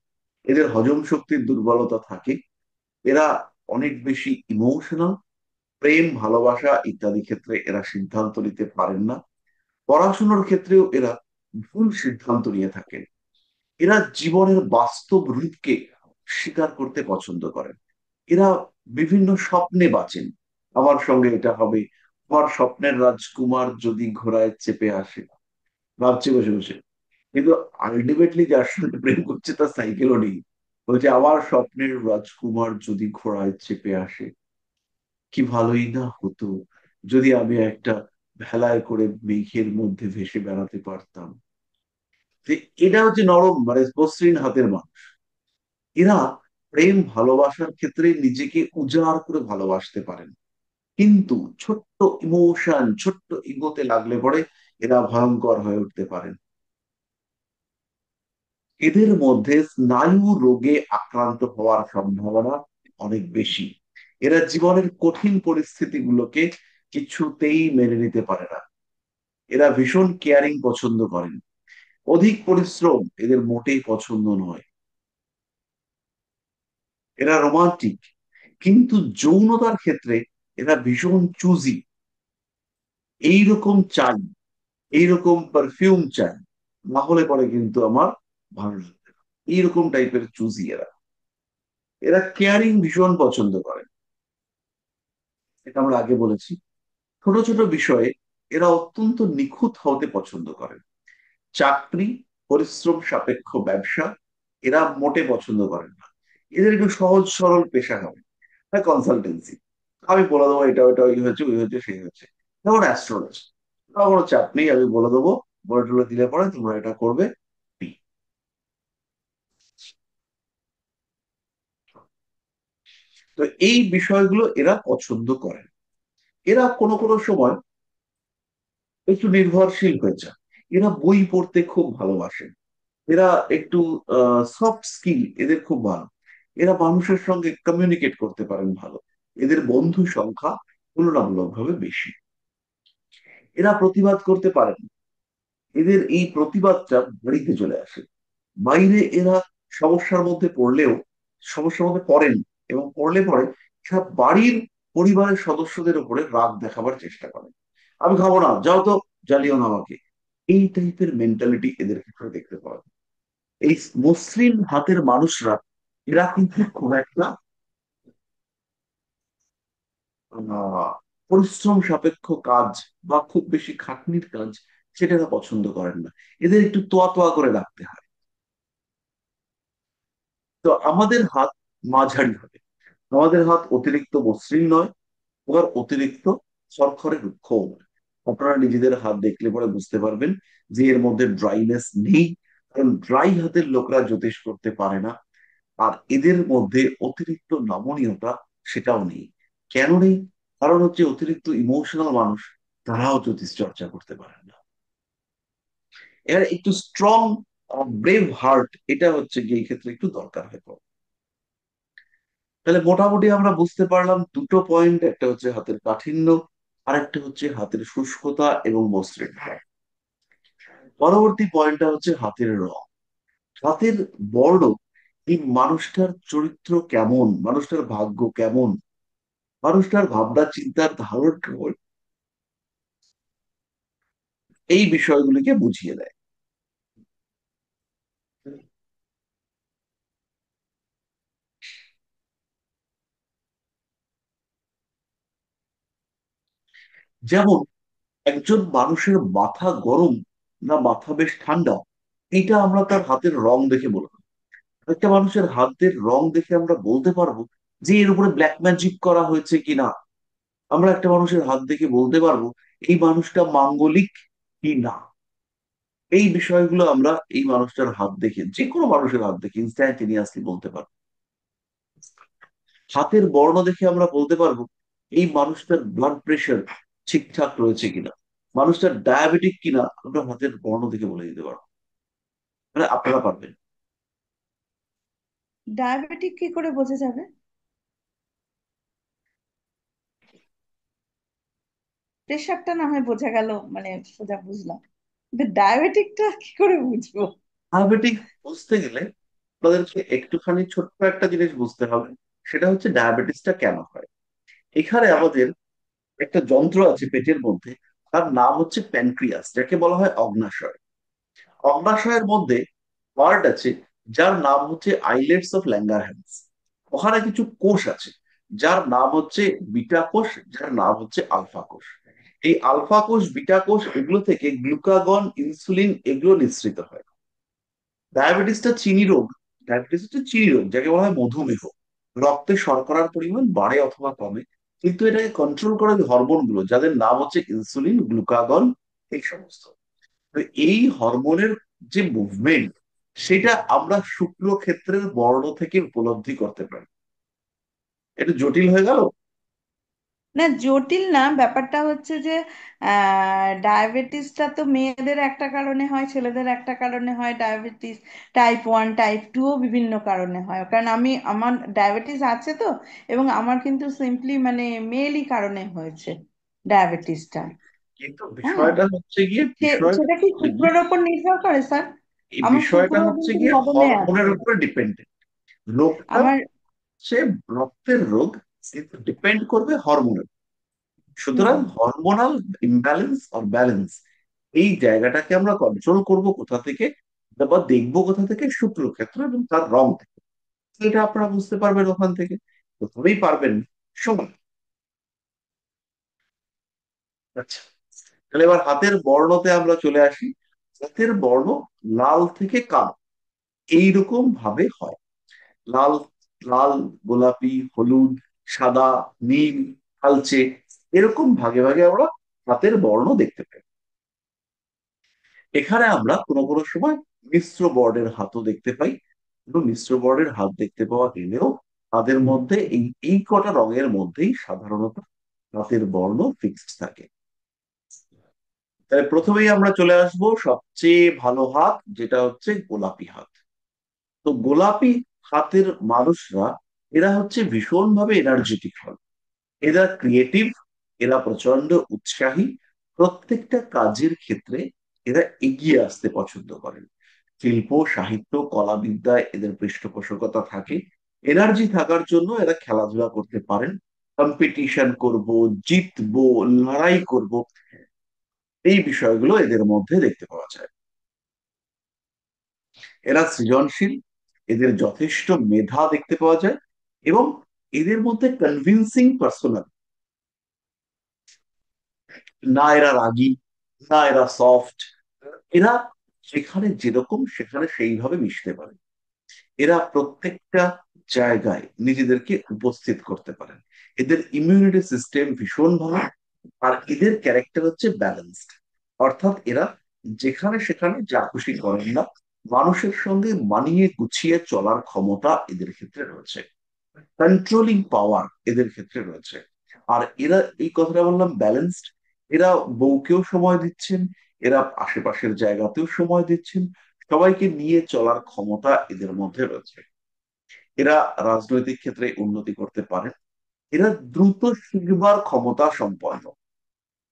এদের হজম শক্তির দুর্বলতা থাকে। এরা অনেক বেশি ইমোশনাল। প্রেম, ভালোবাসা ইত্যাদি ক্ষেত্রে এরা সিদ্ধান্ত নিতে পারেন না। পড়াশোনার ক্ষেত্রেও এরা ভুল সিদ্ধান্ত নিয়ে থাকেন। এরা জীবনের বাস্তব রূপকে স্বীকার করতে পছন্দ করেন। এরা বিভিন্ন স্বপ্নে বাঁচেন। আমার সঙ্গে এটা হবে, আমার স্বপ্নের রাজকুমার যদি ঘোড়ায় চেপে আসে, ভাবছে বসে বসে। কিন্তু আলটিমেটলি যার সঙ্গে প্রেম করছে তার সাইকেলও নেই। বলছে আমার স্বপ্নের রাজকুমার যদি ঘোড়ায় চেপে আসে, কি ভালোই না হতো যদি আমি একটা ভেলায় করে মেঘের মধ্যে ভেসে বেড়াতে পারতাম। তো এটা হচ্ছে নরম, মানে মসৃণ হাতের মানুষ। এরা প্রেম ভালোবাসার ক্ষেত্রে নিজেকে উজাড় করে ভালোবাসতে পারেন, কিন্তু ছোট্ট ইমোশন, ছোট্ট ইগোতে লাগলে পরে এরা ভয়ঙ্কর হয়ে উঠতে পারেন। এদের মধ্যে স্নায়ু রোগে আক্রান্ত হওয়ার সম্ভাবনা অনেক বেশি। এরা জীবনের কঠিন পরিস্থিতিগুলোকে কিছুতেই মেনে নিতে পারে না। এরা ভীষণ কেয়ারিং পছন্দ করেন। অধিক পরিশ্রম এদের মোটেই পছন্দ নয়। এরা রোমান্টিক, কিন্তু যৌনতার ক্ষেত্রে এরা ভীষণ চুজি। এইরকম চাই, এইরকম পারফিউম চাই, না হলে পরে কিন্তু আমার ভালো লাগবে না। এইরকম টাইপের চুজি এরা। এরা কেয়ারিং ভীষণ পছন্দ করে, এটা আমরা আগে বলেছি। ছোট ছোট বিষয়ে এরা অত্যন্ত নিখুঁত হতে পছন্দ করে। চাকরি, পরিশ্রম সাপেক্ষ ব্যবসা এরা মোটে পছন্দ করেন না। এদের একটু সহজ সরল পেশা হবে, কনসালটেন্সি। আমি বলে দেবো এটা ওইটা, ওই হয়েছে ওই হয়েছে সেই হচ্ছে। যেমন অ্যাস্ট্রোলজি, কোনো চাপ নেই, আমি বলে দেবো, বলে টলে দিলে পরে তোমরা এটা করবে। তো এই বিষয়গুলো এরা পছন্দ করেন। এরা কোনো কোনো সময় একটু নির্ভরশীল হয়ে যায়। এরা বই পড়তে খুব ভালোবাসেন। এরা একটু সফট স্কিল এদের খুব ভালো। এরা মানুষের সঙ্গে কমিউনিকেট করতে পারেন ভালো। এদের বন্ধু সংখ্যা তুলনামূলকভাবে বেশি। এরা প্রতিবাদ করতে পারেন। এদের এই প্রতিবাদটা বাড়িতে চলে আসে। বাইরে এরা সমস্যার মধ্যে পড়লেও, সমস্যার মধ্যে পড়েন, এবং পড়লে পরে সব বাড়ির পরিবারের সদস্যদের উপরে রাগ দেখাবার চেষ্টা করেন। আমি খাবো না, যাও তো, জ্বালিও না আমাকে। এই টাইপের মেন্টালিটি এদের ক্ষেত্রে দেখতে পাওয়া যায়। এই মসৃণ হাতের মানুষরা, এরা কিন্তু খুব একটা আহ পরিশ্রম সাপেক্ষ কাজ বা খুব বেশি খাটনির কাজ সেটা এরা পছন্দ করেন না। এদের একটু তোয়া তোয়া করে রাখতে হয়। তো আমাদের হাত মাঝারি হবে। আমাদের হাত অতিরিক্ত মসৃণ নয়, আবার অতিরিক্ত খরখরে রুক্ষও নয়। আপনারা নিজেদের হাত দেখলে পরে বুঝতে পারবেন যে এর মধ্যে ড্রাইনেস নেই। কারণ ড্রাই হাতের লোকরা জ্যোতিষ করতে পারে না। আর এদের মধ্যে অতিরিক্ত নমনীয়তা সেটাও নেই। কেন নেই? কারণ হচ্ছে অতিরিক্ত ইমোশনাল মানুষ, তারাও জ্যোতিষ চর্চা করতে পারেন না। এর একটু স্ট্রং, ব্রেভ হার্ট, এটা হচ্ছে গিয়ে এই ক্ষেত্রে একটু দরকার হয়। তাহলে মোটামুটি আমরা বুঝতে পারলাম দুটো পয়েন্ট, একটা হচ্ছে হাতের কাঠিন্য, আর একটা হচ্ছে হাতের শুষ্কতা এবং মসৃণতা। পরবর্তী পয়েন্টটা হচ্ছে হাতের রং, হাতের বর্ণ। এই মানুষটার চরিত্র কেমন, মানুষটার ভাগ্য কেমন, মানুষটার ভাবনা চিন্তার ধারণ কেমন, এই বিষয়গুলিকে বুঝিয়ে দেয়। যেমন একজন মানুষের মাথা গরম না মাথা বেশ ঠান্ডা, এটা আমরা তার হাতের রং দেখে বলবো। একটা মানুষের হাতের রং দেখে আমরা বলতে পারবো যে এর উপরে ব্ল্যাক ম্যাজিক করা হয়েছে কিনা। আমরা একটা মানুষের হাত দেখে বলতে পারবো এই মানুষটা মাঙ্গলিক কি না। এই বিষয়গুলো আমরা এই মানুষটার হাত দেখে, যে কোনো মানুষের হাত দেখে ইনস্ট্যান্টিনিয়াসলি বলতে পারবো। হাতের বর্ণ দেখে আমরা বলতে পারবো এই মানুষটার ব্লাড প্রেশার ঠিকঠাক রয়েছে কিনা। মানুষটা ডায়াবেটিক কিনা আমরা হাতের বর্ণ দেখে বলে দিতে পারবো, মানে আপনারা পারবেন। ডায়াবেটিক কি করে বোঝা যাবে? প্রেশারটা না হয় বোঝা গেল, মানে সোজা বুঝলাম, কিন্তু ডায়াবেটিকটা কি করে বুঝবো? ডায়াবেটিক বুঝতে গেলে আপনাদেরকে একটুখানি ছোট্ট একটা জিনিস বুঝতে হবে, সেটা হচ্ছে ডায়াবেটিসটা কেন হয়। এখানে আমাদের একটা যন্ত্র আছে পেটের মধ্যে, তার নাম হচ্ছে প্যানক্রিয়াস, যাকে বলা হয় অগ্নাশয়। অগ্নাশয়ের মধ্যে পার্ট আছে যার নাম হচ্ছে আইলেটস অফ ল্যাঙ্গারহ্যান্স। ওখানে কিছু কোষ আছে যার নাম হচ্ছে বিটা কোষ, যার নাম হচ্ছে আলফা কোষ। এই আলফা কোষ, বিটা কোষ, এগুলো থেকে গ্লুকাগন, ইনসুলিন এগুলো নিঃসৃত হয়। ডায়াবেটিসটা চিনি রোগ। ডায়াবেটিস হচ্ছে চিনি রোগ, যাকে বলা হয় মধুমেহ। রক্তে শর্করার পরিমাণ বাড়ে অথবা কমে, কিন্তু এটাকে কন্ট্রোল করে হরমোন গুলো, যাদের নাম হচ্ছে ইনসুলিন, গ্লুকাগন, এই সমস্ত। তো এই হরমোনের যে মুভমেন্ট, সেটা আমরা শুক্রক্ষেত্রের বর্ণ থেকে উপলব্ধি করতে পারি। এটা জটিল হয়ে গেল। না, জটিল না, ব্যাপারটা হচ্ছে যে ডায়াবেটিসটা তো মেয়েদের একটা কারণে হয়, ছেলেদের একটা কারণে হয় ডায়াবেটিস। টাইপ 1 টাইপ 2ও বিভিন্ন কারণে হয়, কারণ আমার ডায়াবেটিস আছে তো, এবং আমার কিন্তু সিম্পলি মানে মেলই কারণে হয়েছে ডায়াবেটিসটা। কিন্তু হ্যাঁ, বিষয়টা হচ্ছে গিয়ে, বিষয়টা সেটা কি হচ্ছে গিয়ে শুক্রের ওপর নির্ভর করে স্যার? এই আমার শুক্র বিষয়টা হচ্ছে কিন্তু গিয়ে লবণে হরমোনের আছে। উপর ডিপেন্ডেন্ট। রোগটা আমার হচ্ছে রক্তের রোগ, কিন্তু ডিপেন্ড করবে হরমোনের। হুম সুতরাং হরমোনাল ইমব্যালেন্স আর ব্যালেন্স, এই জায়গাটাকে আমরা কন্ট্রোল করব কোথা থেকে, বা দেখবো কোথা থেকে, শুক্রক্ষেত্র এবং তার রং থেকে। এটা আপনারা বুঝতে পারবেন ওখান থেকে, প্রথমেই পারবেন সময়। আচ্ছা, তাহলে এবার হাতের বর্ণতে আমরা চলে আসি। হাতের বর্ণ লাল থেকে কালো এইরকম ভাবে হয়। লাল, লাল, গোলাপি, হলুদ, সাদা, নীল, কালচে, এরকম ভাগে ভাগে আমরা হাতের বর্ণ দেখতে পাই। এখানে আমরা কোনো কোনো সময় মিশ্র বর্ণের হাতও দেখতে পাই, কিন্তু মিশ্র বর্ণের হাত দেখতে পাওয়া গেলেও তাদের মধ্যে এই কটা রঙের মধ্যেই সাধারণত হাতের বর্ণ ফিক্সড থাকে। তাহলে প্রথমেই আমরা চলে আসব সবচেয়ে ভালো হাত, যেটা হচ্ছে গোলাপি হাত। তো গোলাপি হাতের মানুষরা, এরা হচ্ছে ভীষণভাবে এনার্জেটিক হয়। এরা ক্রিয়েটিভ, এরা প্রচন্ড উৎসাহী, প্রত্যেকটা কাজের ক্ষেত্রে এরা এগিয়ে আসতে পছন্দ করেন। শিল্প, সাহিত্য, কলাবিদ্যায় এদের পৃষ্ঠপোষকতা থাকে। এনার্জি থাকার জন্য এরা খেলাধুলা করতে পারেন। কম্পিটিশন করব, জিতবো, লড়াই করব, এই বিষয়গুলো এদের মধ্যে দেখতে পাওয়া যায়। এরা সৃজনশীল, এদের যথেষ্ট মেধা দেখতে পাওয়া যায়, এবং এদের মধ্যে কনভিনসিং পার্সোনাল। না এরা রাগী, না এরা সফট, এরা যেখানে যেরকম সেখানে সেইভাবে মিশতে পারে। এরা প্রত্যেকটা জায়গায় নিজেদেরকে উপস্থিত করতে পারেন। এদের ইমিউনিটি সিস্টেম ভীষণ ভালো। আর এদের ক্যারেক্টার হচ্ছে ব্যালেন্সড, অর্থাৎ এরা যেখানে সেখানে যা খুশি করেন না, মানুষের সঙ্গে মানিয়ে গুছিয়ে চলার ক্ষমতা এদের ক্ষেত্রে রয়েছে। কন্ট্রোলিং পাওয়ার এদের ক্ষেত্রে রয়েছে। আর এরা, এই কথাটা বললাম ব্যালেন্সড, এরা বউকেও সময় দিচ্ছেন, এরা আশেপাশের জায়গাতেও সময় দিচ্ছেন, সবাইকে নিয়ে চলার ক্ষমতা এদের মধ্যে রয়েছে। এরা রাজনৈতিক ক্ষেত্রে উন্নতি করতে পারেন। এরা দ্রুত শিখবার ক্ষমতা সম্পন্ন।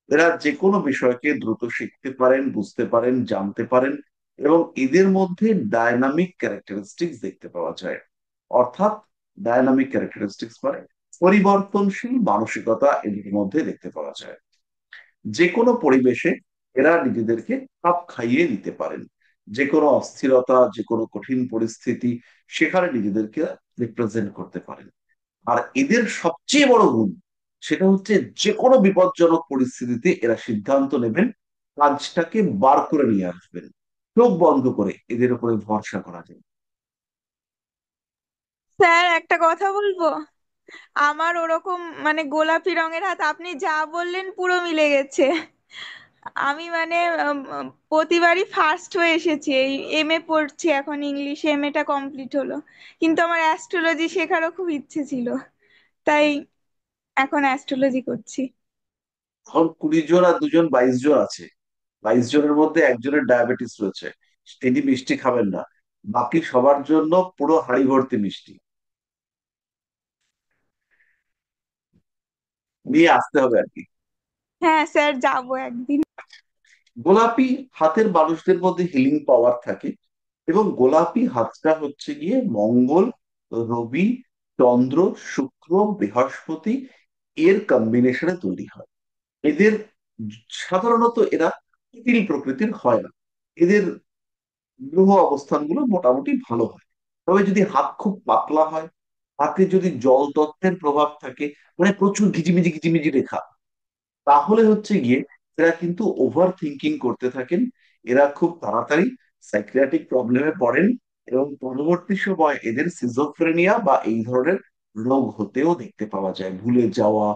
এরা যে কোনো বিষয়কে দ্রুত শিখতে পারেন, বুঝতে পারেন, জানতে পারেন, এবং এদের মধ্যে ডায়নামিক ক্যারেক্টারিস্টিক্স দেখতে পাওয়া যায়। অর্থাৎ ডায়নামিক ক্যারেক্টারিস্টিক্স মানে পরিবর্তনশীল মানসিকতা এদের মধ্যে দেখতে পাওয়া যায়। যে কোনো পরিবেশে এরা নিজেদেরকে খাপ খাইয়ে নিতে পারেন। যে কোনো অস্থিরতা, যে কোনো কঠিন পরিস্থিতি, সেখানে নিজেদেরকে রিপ্রেজেন্ট করতে পারেন। আর এদের সবচেয়ে বড় গুণ, সেটা হচ্ছে যে কোনো বিপজ্জনক পরিস্থিতিতে এরা সিদ্ধান্ত নেবেন, কাজটাকে বার করে নিয়ে আসবেন। চোখ বন্ধ করে এদের উপরে ভরসা করা যায়। স্যার একটা কথা বলবো। আমার ওরকম মানে গোলাপি রঙের হাত, আপনি যা বললেন পুরো মিলে গেছে। আমি মানে প্রতিবারই ফার্স্ট হয়ে এসেছি, এই এমএ পড়ছি এখন, ইংলিশে এমএটা কমপ্লিট হলো। কিন্তু আমার অ্যাস্ট্রোলজি শেখারও খুব ইচ্ছে ছিল, তাই এখন অ্যাস্ট্রোলজি করছি। এখন 20 জন আর দুজন 22 জন আছে, 22 জনের মধ্যে একজনের ডায়াবেটিস রয়েছে, তিনি মিষ্টি খাবেন না, বাকি সবার জন্য পুরো হাঁড়ি ভর্তি মিষ্টি নিয়ে আসতে হবে আর কি। হ্যাঁ স্যার, যাবো একদিন। গোলাপি হাতের মানুষদের মধ্যে হিলিং পাওয়ার থাকে, এবং গোলাপি হাতটা হচ্ছে গিয়ে মঙ্গল, রবি, চন্দ্র, শুক্র, বৃহস্পতি এর কম্বিনেশনে তৈরি হয়। এদের সাধারণত এরা জটিল প্রকৃতির হয় না, এদের গ্রহ অবস্থানগুলো মোটামুটি ভালো হয়। তবে যদি হাত খুব পাতলা হয়, হাতে যদি জল তত্ত্বের প্রভাব থাকে, মানে প্রচুর ঘিজিমিজি ঘিজিমিজি রেখা, তাহলে হচ্ছে গিয়ে এরা কিন্তু ওভার থিঙ্কিং করতে থাকেন, এরা খুব তাড়াতাড়ি সাইকিয়াট্রিক প্রবলেমে পড়েন, এবং পরবর্তী সময় এদের সিজোফ্রেনিয়া বা এই ধরনের রোগ হতেও দেখতে পাওয়া যায়, ভুলে যাওয়া,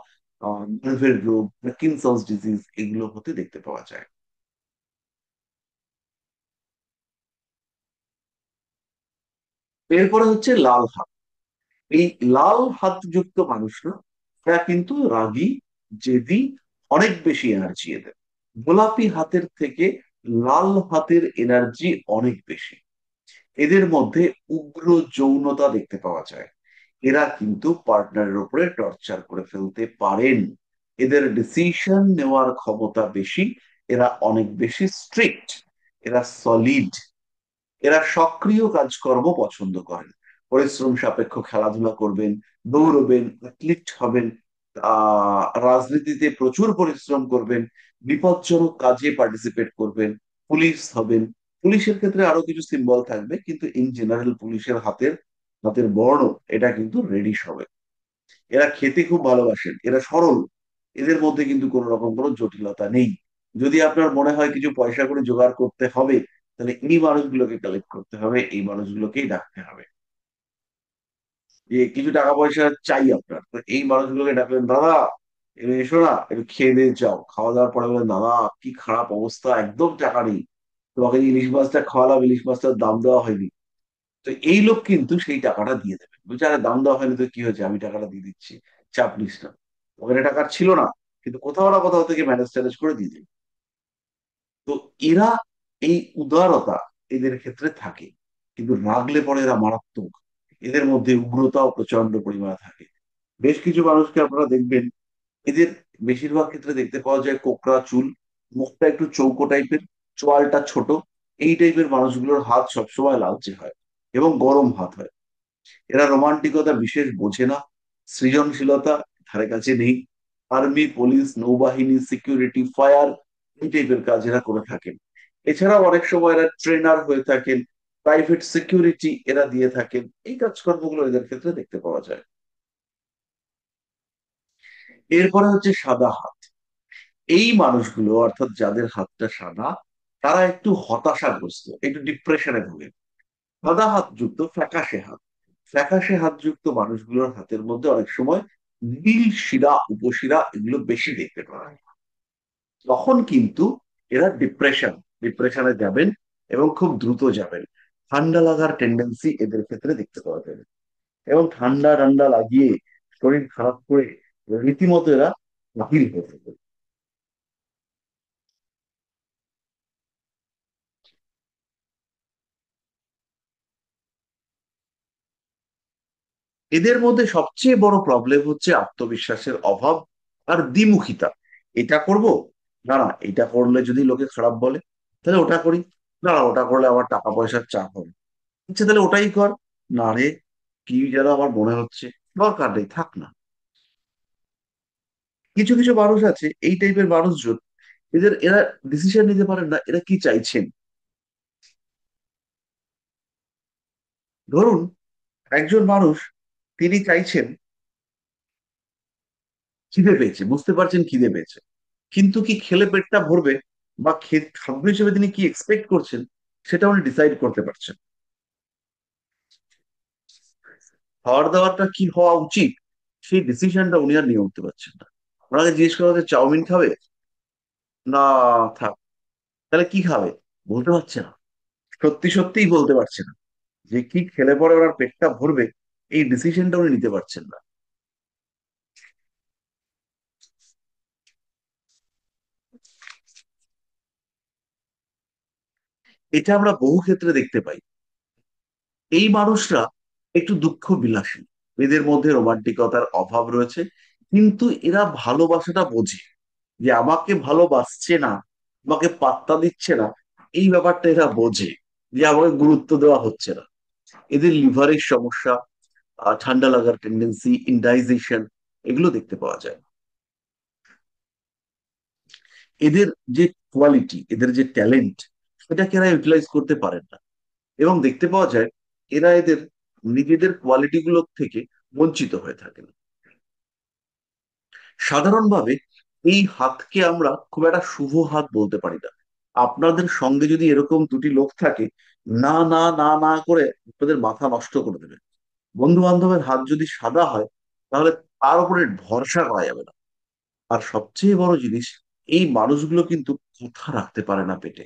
নার্ভের রোগ, পার্কিনসন্স ডিজিজ এগুলো হতে দেখতে পাওয়া যায়। এরপরে হচ্ছে লাল হাত। এই লাল হাত যুক্ত মানুষরা, এরা কিন্তু রাগী, জেদি, অনেক বেশি এনার্জি এদের। গোলাপি হাতের থেকে লাল হাতের এনার্জি অনেক বেশি। এদের মধ্যে উগ্র যৌনতা দেখতে পাওয়া যায়। এরা কিন্তু পার্টনারের উপরে টর্চার করে ফেলতে পারেন। এদের ডিসিশন নেওয়ার ক্ষমতা বেশি। এরা অনেক বেশি স্ট্রিক্ট। এরা সলিড। এরা সক্রিয় কাজকর্ম পছন্দ করেন, পরিশ্রম সাপেক্ষ খেলাধুলা করবেন, দৌড়বেন, অ্যাথলিট হবেন, রাজনীতিতে প্রচুর পরিশ্রম করবেন, বিপজ্জনক কাজে পার্টিসিপেট করবেন, পুলিশ হবেন। পুলিশের ক্ষেত্রে আরো কিছু সিম্বল থাকবে, কিন্তু ইন জেনারেল পুলিশের হাতের হাতের বর্ণ এটা কিন্তু রেডিশ হবে। এরা খেতে খুব ভালোবাসেন, এরা সরল, এদের মধ্যে কিন্তু কোনো রকম কোনো জটিলতা নেই। যদি আপনার মনে হয় কিছু পয়সা করে জোগাড় করতে হবে, তাহলে এই মানুষগুলোকে কালেক্ট করতে হবে, এই মানুষগুলোকেই ডাকতে হবে। যে কিছু টাকা পয়সা চাই আপনার, তো এই মানুষগুলোকে ডাকলেন, দাদা এবার এসো না, একটু খেয়ে দিয়ে যাও। খাওয়া দাওয়ার পরে বলেন, দাদা কি খারাপ অবস্থা, একদম টাকা নেই, তোমাকে যে ইলিশ মাছটা খাওয়ালাম, ইলিশ মাছটার দাম দেওয়া হয়নি। তো এই লোক কিন্তু সেই টাকাটা দিয়ে দেবে, বলছে আরে দাম দেওয়া হয়নি তো কি হয়েছে, আমি টাকাটা দিয়ে দিচ্ছি, চাপ নিস না। ওখানে টাকা ছিল না, কিন্তু কোথাও না কোথাও থেকে ম্যানেজ ট্যানেজ করে দিয়ে দেবে। তো এরা, এই উদারতা এদের ক্ষেত্রে থাকে, কিন্তু রাগলে পরে এরা মারাত্মক। এদের মধ্যে উগ্রতাও প্রচন্ড পরিমাণে থাকে। বেশ কিছু মানুষকে আপনারা দেখবেন, এদের বেশিরভাগ ক্ষেত্রে দেখতে পাওয়া যায় কোকড়া চুল, মুখটা একটু চৌকো টাইপের, চোয়ালটা ছোট। এই টাইপের মানুষগুলোর হাত সবসময় লালচে হয় এবং গরম হাত হয়। এরা রোমান্টিকতা বিশেষ বোঝে না, সৃজনশীলতা ধারে কাছে নেই। আর্মি, পুলিশ, নৌবাহিনী, সিকিউরিটি, ফায়ার এই টাইপের কাজ এরা করে থাকেন। এছাড়াও অনেক সময় এরা ট্রেনার হয়ে থাকেন, প্রাইভেট সিকিউরিটি এরা দিয়ে থাকেন। এই কাজকর্মগুলো এদের ক্ষেত্রে দেখতে পাওয়া যায়। এরপরে হচ্ছে সাদা হাত। এই মানুষগুলো, অর্থাৎ যাদের হাতটা সাদা, তারা একটু হতাশাগ্রস্ত, একটু ডিপ্রেশনে ভোগে। সাদা হাত যুক্ত ফ্যাকাশে হাত, ফ্যাকাশে হাত যুক্ত মানুষগুলোর হাতের মধ্যে অনেক সময় নীল শিরা, উপশিরা এগুলো বেশি দেখতে পাওয়া যায়। তখন কিন্তু এরা ডিপ্রেশনে যাবেন, এবং খুব দ্রুত যাবেন। ঠান্ডা লাগার টেন্ডেন্সি এদের ক্ষেত্রে দেখতে পাওয়া যাবে, এবং ঠান্ডা ঠান্ডা লাগিয়ে শরীর খারাপ করে রীতিমতো এরা বাহির হয়ে যাবে। এদের মধ্যে সবচেয়ে বড় প্রবলেম হচ্ছে আত্মবিশ্বাসের অভাব আর দ্বিমুখিতা। এটা করব, না না এটা করলে যদি লোকে খারাপ বলে, তাহলে ওটা করি, না না ওটা করলে আমার টাকা পয়সার চাপ হবে, আচ্ছা তাহলে ওটাই কর, না রে কি যেন আমার মনে হচ্ছে, দরকার নেই, থাক না। কিছু কিছু মানুষ আছে এই টাইপের মানুষজন, এরা ডিসিশন নিতে পারেন না এরা কি চাইছেন। ধরুন একজন মানুষ, তিনি চাইছেন, খিদে পেয়েছে, বুঝতে পারছেন খিদে পেয়েছে, কিন্তু কি খেলে পেটটা ভরবে, বা খাদ্য হিসেবে তিনি কি এক্সপেক্ট করছেন, সেটা উনি ডিসাইড করতে পারছেন। খাওয়ার দাওয়ারটা কি হওয়া উচিত, সেই ডিসিশনটা উনি আর নিয়ে উঠতে পারছেন না। ওনাকে জিজ্ঞেস করা হচ্ছে চাউমিন খাবে, না থাক, তাহলে কি খাবে, বলতে পারছে না। সত্যি সত্যিই বলতে পারছে না যে কি খেলে পরে ওনার পেটটা ভরবে, এই ডিসিশনটা উনি নিতে পারছেন না। এটা আমরা বহু ক্ষেত্রে দেখতে পাই। এই মানুষরা একটু দুঃখ বিলাসী, এদের মধ্যে রোমান্টিকতার অভাব রয়েছে, কিন্তু এরা ভালোবাসাটা বোঝে, যে আমাকে ভালোবাসছে না, আমাকে পাত্তা দিচ্ছে না, এই ব্যাপারটা এরা বোঝে, যে আমাকে গুরুত্ব দেওয়া হচ্ছে না। এদের লিভারের সমস্যা, ঠান্ডা লাগার টেন্ডেন্সি, ইনডাইজেশন, এগুলো দেখতে পাওয়া যায়। এদের যে কোয়ালিটি, এদের যে ট্যালেন্ট, সেটাকে এরা ইউটিলাইজ করতে পারেন না, এবং দেখতে পাওয়া যায় এরা এদের নিজেদের কোয়ালিটি গুলো থেকে বঞ্চিত হয়ে থাকেন। সাধারণভাবে এই হাতকে আমরা খুব একটা শুভ হাত বলতে পারি না। আপনাদের সঙ্গে যদি এরকম দুটি লোক থাকে, না না না না করে আপনাদের মাথা নষ্ট করে দেবে। বন্ধু বান্ধবের হাত যদি সাদা হয়, তাহলে তার উপরে ভরসা করা যাবে না। আর সবচেয়ে বড় জিনিস, এই মানুষগুলো কিন্তু কথা রাখতে পারে না পেটে।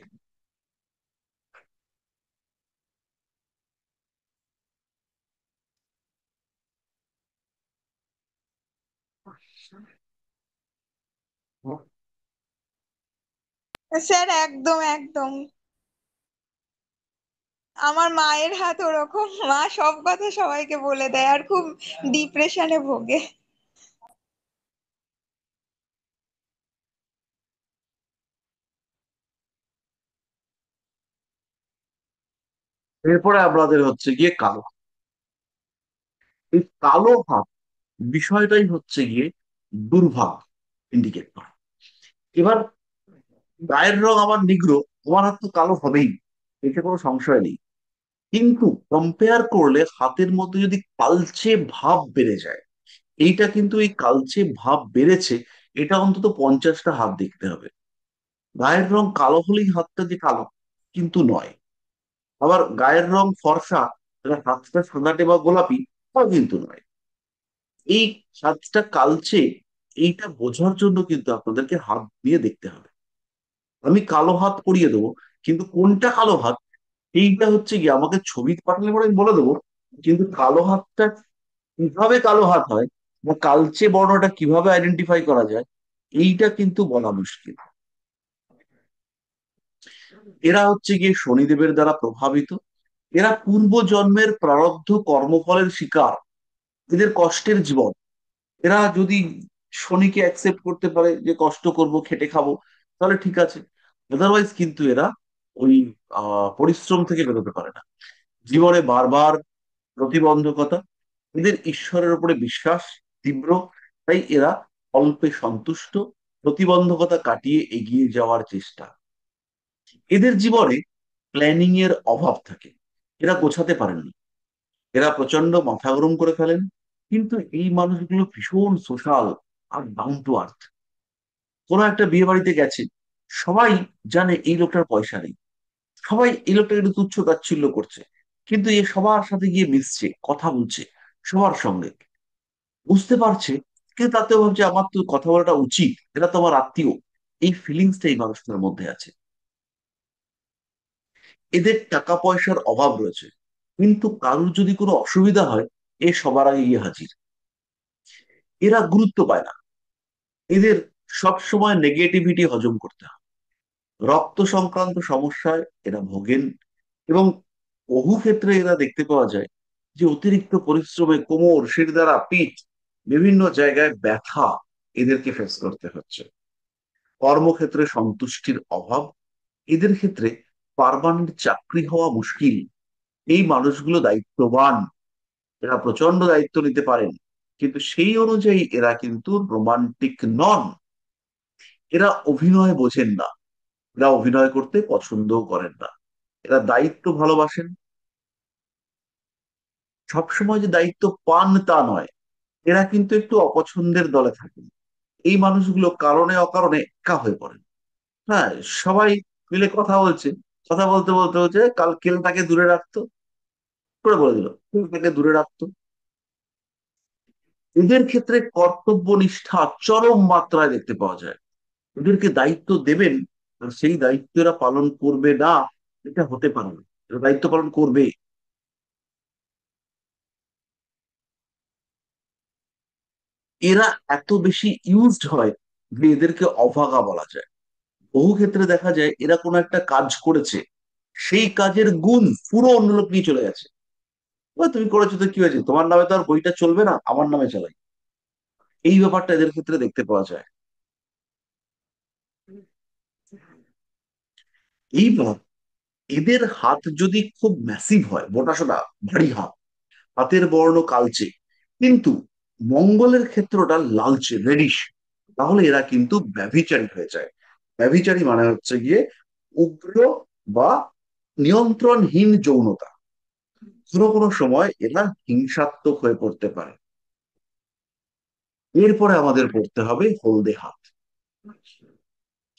স্যার একদম একদম। আমার মায়ের হাত ওরকম, মা সব কথা সবাইকে বলে দেয় আর খুব ডিপ্রেশনে ভোগে। এরপরে আমাদের হচ্ছে গিয়ে কালো। এই কালো হাত বিষয়টাই হচ্ছে গিয়ে দুর্ভাগ ইন্ডিকেট করে। এবার গায়ের রং আমার নিগ্রো, আমার হাত তো কালো হবেই, এতে কোনো সংশয় নেই। কিন্তু কম্পেয়ার করলে হাতের মধ্যে যদি কালচে ভাব বেড়ে যায়, এইটা কিন্তু এই কালচে ভাব বেড়েছে, এটা অন্তত 50টা হাত দেখতে হবে। গায়ের রং কালো হলেই হাতটা যে কালো, কিন্তু নয়। আবার গায়ের রং ফর্সা, তাহলে হাতটা সাদাটে বা গোলাপি, তাও কিন্তু নয়। এই হাতটা কালচে, এইটা বোঝার জন্য কিন্তু আপনাদেরকে হাত দিয়ে দেখতে হবে। আমি কালো হাত করিয়ে দেবো, কিন্তু কোনটা কালো হাত, এইটা হচ্ছে কি আমাকে ছবি পাঠালে পরে আমি বলে দেবো, কিন্তু কালো হাতটা কিভাবে কালো হাত হয়, বা কালচে বর্ণটা কিভাবে আইডেন্টিফাই করা যায়, এইটা কিন্তু বলা মুশকিল। এরা হচ্ছে গিয়ে শনিদেবের দ্বারা প্রভাবিত। এরা পূর্ব জন্মের প্রারব্ধ কর্মফলের শিকার। এদের কষ্টের জীবন। এরা যদি শনিকে অ্যাকসেপ্ট করতে পারে যে কষ্ট করব, খেটে খাবো, তাহলে ঠিক আছে। আদারওয়াইজ কিন্তু এরা ওই পরিশ্রম থেকে বেরোতে পারে না। জীবনে বারবার প্রতিবন্ধকতা। এদের ঈশ্বরের উপরে বিশ্বাস তীব্র, তাই এরা অল্পে সন্তুষ্ট, প্রতিবন্ধকতা কাটিয়ে এগিয়ে যাওয়ার চেষ্টা। এদের জীবনে প্ল্যানিং এর অভাব থাকে, এরা গোছাতে পারেন না, এরা প্রচন্ড মাথা গরম করে ফেলেন। কিন্তু এই মানুষগুলো ভীষণ সোশ্যাল আর ডাউন টু আর্থ। কোনো একটা বিয়ে বাড়িতে গেছে, সবাই জানে এই লোকটার পয়সা নেই, সবাই এই লোকটাকে একটু তুচ্ছ তাচ্ছিল্য করছে, কিন্তু এ সবার সাথে গিয়ে মিশছে, কথা বলছে সবার সঙ্গে, বুঝতে পারছে, কিন্তু তাতেও ভাবছে আমার তো কথা বলাটা উচিত, এটা তো আমার আত্মীয়। এই ফিলিংসটা এই মানুষটার মধ্যে আছে। এদের টাকা পয়সার অভাব রয়েছে, কিন্তু কারুর যদি কোনো অসুবিধা হয়, এ সবার আগে গিয়ে হাজির। এরা গুরুত্ব পায় না। এদের সব সময় নেগেটিভিটি হজম করতে হয়। রক্ত সংক্রান্ত সমস্যায় এরা ভোগেন, এবং বহু ক্ষেত্রে এরা দেখতে পাওয়া যায় যে অতিরিক্ত পরিশ্রমে কোমর, শিরদাঁড়া, পিঠ, বিভিন্ন জায়গায় ব্যথা এদেরকে ফেস করতে হচ্ছে। কর্মক্ষেত্রে সন্তুষ্টির অভাব। এদের ক্ষেত্রে পার্মানেন্ট চাকরি হওয়া মুশকিল। এই মানুষগুলো দায়িত্ববান, এরা প্রচন্ড দায়িত্ব নিতে পারেন, কিন্তু সেই অনুযায়ী এরা কিন্তু রোমান্টিক নন। এরা অভিনয় বোঝেন না, এরা অভিনয় করতে পছন্দও করেন না। এরা দায়িত্ব ভালোবাসেন, সবসময় যে দায়িত্ব পান তা নয়। এরা কিন্তু একটু অপছন্দের দলে থাকেন। এই মানুষগুলো কারণে অকারণে একা হয়ে পড়েন। হ্যাঁ, সবাই মিলে কথা বলছে, কথা বলতে বলতে হচ্ছে কাল কেলটাকে দূরে রাখতো, করে বলে দিল কেলটাকে দূরে রাখতো। এদের ক্ষেত্রে কর্তব্য নিষ্ঠা চরম মাত্রায় দেখতে পাওয়া যায়। এদেরকে দায়িত্ব দেবেন, আর সেই দায়িত্ব এরা পালন করবে না, এটা হতে পারে না। এরা দায়িত্ব পালন করবে। এরা এত বেশি ইউজড হয় যে এদেরকে অভাগা বলা যায়। বহু ক্ষেত্রে দেখা যায় এরা কোনো একটা কাজ করেছে, সেই কাজের গুণ পুরো অন্য লোক নিয়ে চলে গেছে। এবার তুমি করেছো তো কি হয়েছে, তোমার নামে তো আর বইটা চলবে না, আমার নামে চালাই। এই ব্যাপারটা এদের ক্ষেত্রে দেখতে পাওয়া যায়। এইবার এদের হাত যদি খুব ম্যাসিভ হয়, মোটাসোটা ভারী হাত, হাতের বর্ণ কালচে, কিন্তু মঙ্গলের ক্ষেত্রটা লালচে রেডিশ, তাহলে এরা কিন্তু ব্যভিচারী হয়ে যায়। ব্যভিচারী মানে হচ্ছে গিয়ে উগ্র বা নিয়ন্ত্রণহীন যৌনতা। কোনো কোনো সময় এরা হিংসাত্মক হয়ে পড়তে পারে। এরপরে আমাদের পড়তে হবে হলদে হাত।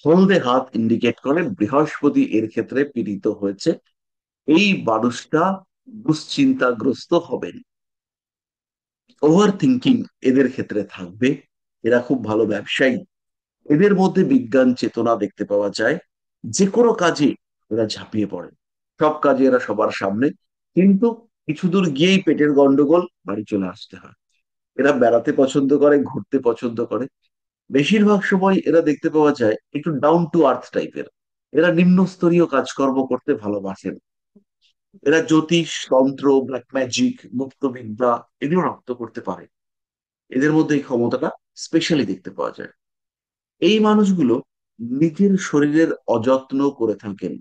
হলদে হাত ইন্ডিকেট করে বৃহস্পতি এর ক্ষেত্রে পীড়িত হয়েছে। এই মানুষটা দুশ্চিন্তাগ্রস্ত হবেন, ওভার থিঙ্কিং এদের ক্ষেত্রে থাকবে। এরা খুব ভালো ব্যবসায়ী, এদের মধ্যে বিজ্ঞান চেতনা দেখতে পাওয়া যায়। যে কোনো কাজে এরা ঝাঁপিয়ে পড়ে, সব কাজে এরা সবার সামনে, কিন্তু কিছু দূর গিয়েই পেটের গন্ডগোল, বাড়ি চলে আসতে হয়। এরা বেড়াতে পছন্দ করে, ঘুরতে পছন্দ করে। বেশিরভাগ সময় এরা দেখতে পাওয়া যায় একটু ডাউন টু আর্থ টাইপের। এরা নিম্নস্তরীয় কাজকর্ম করতে ভালোবাসেন। এরা জ্যোতিষ, তন্ত্র, ব্ল্যাক ম্যাজিক, গুপ্তবিদ্যা এগুলো রপ্ত করতে পারে। এদের মধ্যে এই ক্ষমতাটা স্পেশালি দেখতে পাওয়া যায়। এই মানুষগুলো নিজের শরীরের অযত্ন করে থাকেন।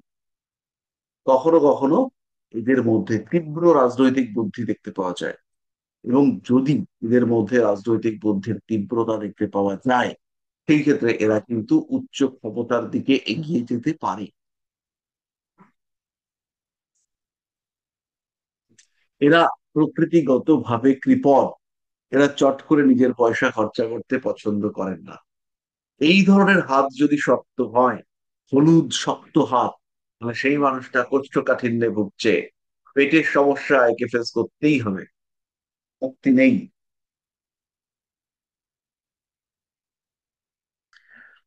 কখনো কখনো এদের মধ্যে তীব্র রাজনৈতিক বুদ্ধি দেখতে পাওয়া যায়, এবং যদি এদের মধ্যে রাজনৈতিক বুদ্ধির তীব্রতা দেখতে পাওয়া যায়, সেই ক্ষেত্রে এরা কিন্তু উচ্চ ক্ষমতার দিকে এগিয়ে যেতে পারে। এরা প্রকৃতিগত ভাবে কৃপণ। এরা চট করে নিজের পয়সা খরচা করতে পছন্দ করেন না। এই ধরনের হাত যদি শক্ত হয়, হলুদ শক্ত হাত, তাহলে সেই মানুষটা কোষ্ঠকাঠিন্যে ভুগছে, পেটের সমস্যা একে ফেস করতেই হবে, মুক্তি নেই।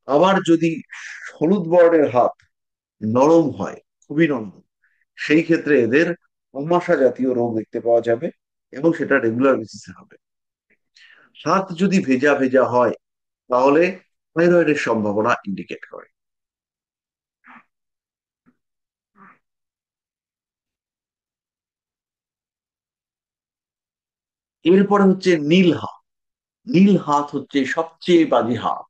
আবার যদি হলুদ বর্ণের হাত নরম হয়, খুবই নরম, সেই ক্ষেত্রে এদের আমাশা জাতীয় রোগ দেখতে পাওয়া যাবে, এবং সেটা রেগুলার বেসিসে হবে। হাত যদি ভেজা ভেজা হয়, তাহলে থাইরয়েডের সম্ভাবনা ইন্ডিকেট করে। এরপরে হচ্ছে নীল হাত। নীল হাত হচ্ছে সবচেয়ে বাজে হাত।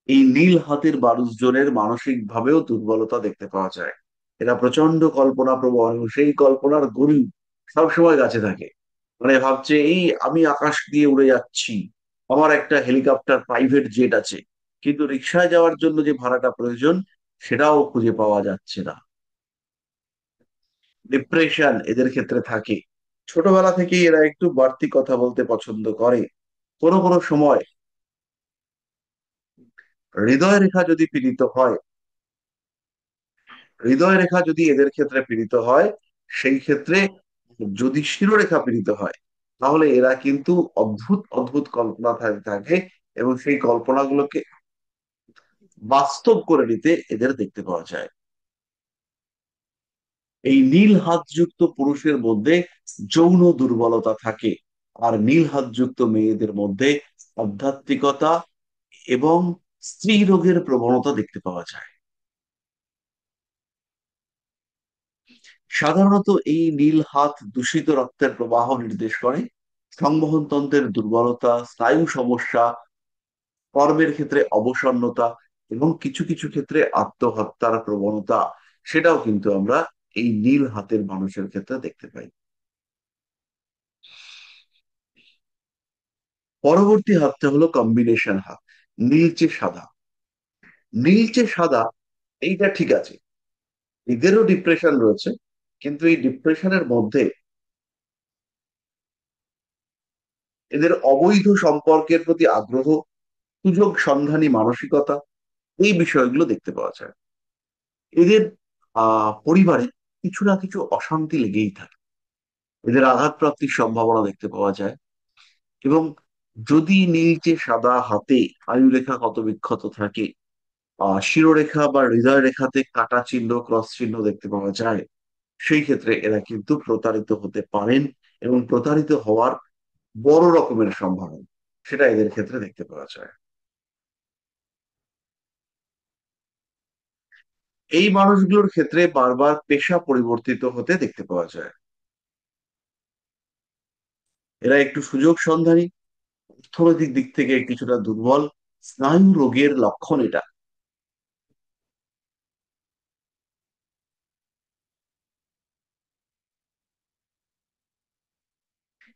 এই নীল হাতের মানুষজনের মানসিক ভাবেও দুর্বলতা দেখতে পাওয়া যায়। এরা প্রচন্ড কল্পনা প্রবণ, এবং সেই কল্পনার গরু সবসময় কাছে থাকে। মানে ভাবছে এই আমি আকাশ দিয়ে উড়ে যাচ্ছি, আমার একটা হেলিকপ্টার প্রাইভেট জেট আছে, কিন্তু রিক্সায় যাওয়ার জন্য যে ভাড়াটা প্রয়োজন সেটাও খুঁজে পাওয়া যাচ্ছে না। ডিপ্রেশন এদের ক্ষেত্রে থাকে। ছোটবেলা থেকেই এরা একটু বাড়তি কথা বলতে পছন্দ করে। কোনো কোনো সময় হৃদয় রেখা যদি পীড়িত হয়, হৃদয় রেখা যদি এদের ক্ষেত্রে পীড়িত হয়, সেই ক্ষেত্রে যদি শিরোরেখা পীড়িত হয়, তাহলে এরা কিন্তু অদ্ভুত অদ্ভুত কল্পনা থাকে, এবং সেই কল্পনাগুলোকে বাস্তব করে নিতে এদের দেখতে পাওয়া যায়। এই নীল হাতযুক্ত পুরুষের মধ্যে যৌন দুর্বলতা থাকে, আর নীল হাতযুক্ত মেয়েদের মধ্যে আধ্যাত্মিকতা এবং স্ত্রী রোগের প্রবণতা দেখতে পাওয়া যায়। সাধারণত এই নীল হাত দূষিত রক্তের প্রবাহ নির্দেশ করে, সংবহন তন্ত্রের দুর্বলতা, স্নায়ু সমস্যা, কর্মের ক্ষেত্রে অবসন্নতা, এবং কিছু কিছু ক্ষেত্রে আত্মহত্যার প্রবণতা, সেটাও কিন্তু আমরা এই নীল হাতের মানুষের ক্ষেত্রে দেখতে পাই। পরবর্তী হাতটা হলো কম্বিনেশন হাত, নীলচে সাদা। নীলচে সাদা এইটা ঠিক আছে, এদেরও ডিপ্রেশন রয়েছে, কিন্তু এই ডিপ্রেশনের মধ্যে এদের অবৈধ সম্পর্কের প্রতি আগ্রহ, সুযোগ সন্ধানী মানসিকতা, এই বিষয়গুলো দেখতে পাওয়া যায়। এদের পরিবারে কিছু না কিছু অশান্তি লেগেই থাকে। এদের আঘাতপ্রাপ্তির সম্ভাবনা দেখতে পাওয়া যায়, এবং যদি নীলচে সাদা হাতে আয়ুরেখা ক্ষত বিক্ষত থাকে, শিরোরেখা বা হৃদয় রেখাতে কাটা চিহ্ন, ক্রস চিহ্ন দেখতে পাওয়া যায়, সেই ক্ষেত্রে এরা কিন্তু প্রতারিত হতে পারেন, এবং প্রতারিত হওয়ার বড় রকমের সম্ভাবনা সেটা এদের ক্ষেত্রে দেখতে পাওয়া যায়। এই মানুষগুলোর ক্ষেত্রে বারবার পেশা পরিবর্তিত হতে দেখতে পাওয়া যায়। এরা একটু সুযোগ সন্ধানী, অর্থনৈতিক দিক থেকে কিছুটা দুর্বল, স্নায়ু রোগের লক্ষণ এটা।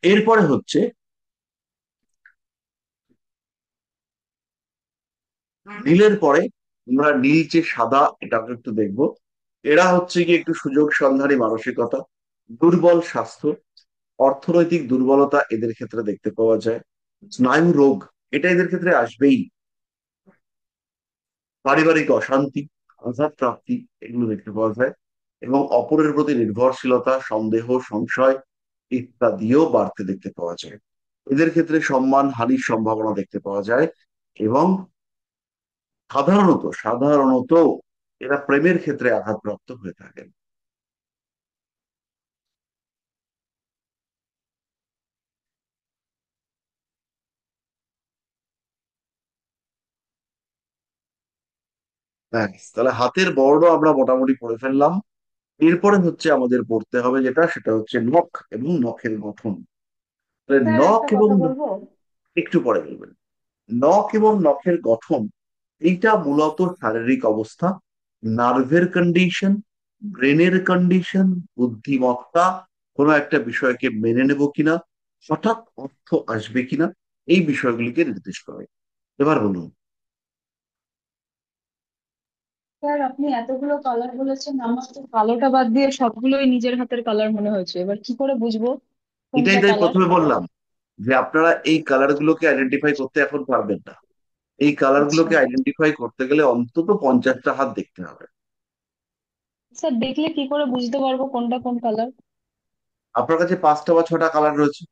এরপরে হচ্ছে নীলের পরে আমরা নীলচে সাদা, এটাকে একটু দেখবো। এরা হচ্ছে কি একটু সুযোগ সন্ধানী মানসিকতা, দুর্বল স্বাস্থ্য, অর্থনৈতিক দুর্বলতা এদের ক্ষেত্রে দেখতে পাওয়া যায়, স্নায়ু রোগ এটা এদের ক্ষেত্রে আসবেই, পারিবারিক অশান্তি, আঘাত প্রাপ্তি এগুলো দেখতে পাওয়া যায়, এবং অপরের প্রতি নির্ভরশীলতা, সন্দেহ, সংশয় ইত্যাদিও বাড়তে দেখতে পাওয়া যায়। এদের ক্ষেত্রে সম্মান হানির সম্ভাবনা দেখতে পাওয়া যায়, এবং সাধারণত এরা প্রেমের ক্ষেত্রে আঘাতপ্রাপ্ত হয়ে থাকেন। ব্যাস, তাহলে হাতের বর্ণ আমরা মোটামুটি পড়ে ফেললাম। এরপরে হচ্ছে আমাদের পড়তে হবে যেটা, সেটা হচ্ছে নখ এবং নখের গঠন। তাহলে স্যার নখ একটা এবং কথা বলবো। একটু পরে বলবেন। নখ এবং নখের গঠন এইটা মূলত শারীরিক অবস্থা, নার্ভের কন্ডিশন, ব্রেনের কন্ডিশন, বুদ্ধিমত্তা, কোনো একটা বিষয়কে মেনে নেব কিনা, হঠাৎ অর্থ আসবে কিনা, এই বিষয়গুলিকে নির্দেশ করে। এবার বলুন। স্যার আপনি এতগুলো কালার বলেছেন, আমার তো কালোটা বাদ দিয়ে সবগুলোই নিজের হাতের কালার মনে হয়েছে, এবার কি করে বুঝবো এটাই কোনটা তাই কালার? প্রথমে বললাম যে আপনারা এই কালার গুলোকে আইডেন্টিফাই করতে এখন পারবেন না। এই কালার আচ্ছা গুলোকে আইডেন্টিফাই করতে গেলে অন্তত 50টা হাত দেখতে হবে। স্যার, দেখলে কি করে বুঝতে পারবো কোনটা কোন কালার? আপনার কাছে 5টা বা 6টা কালার রয়েছে,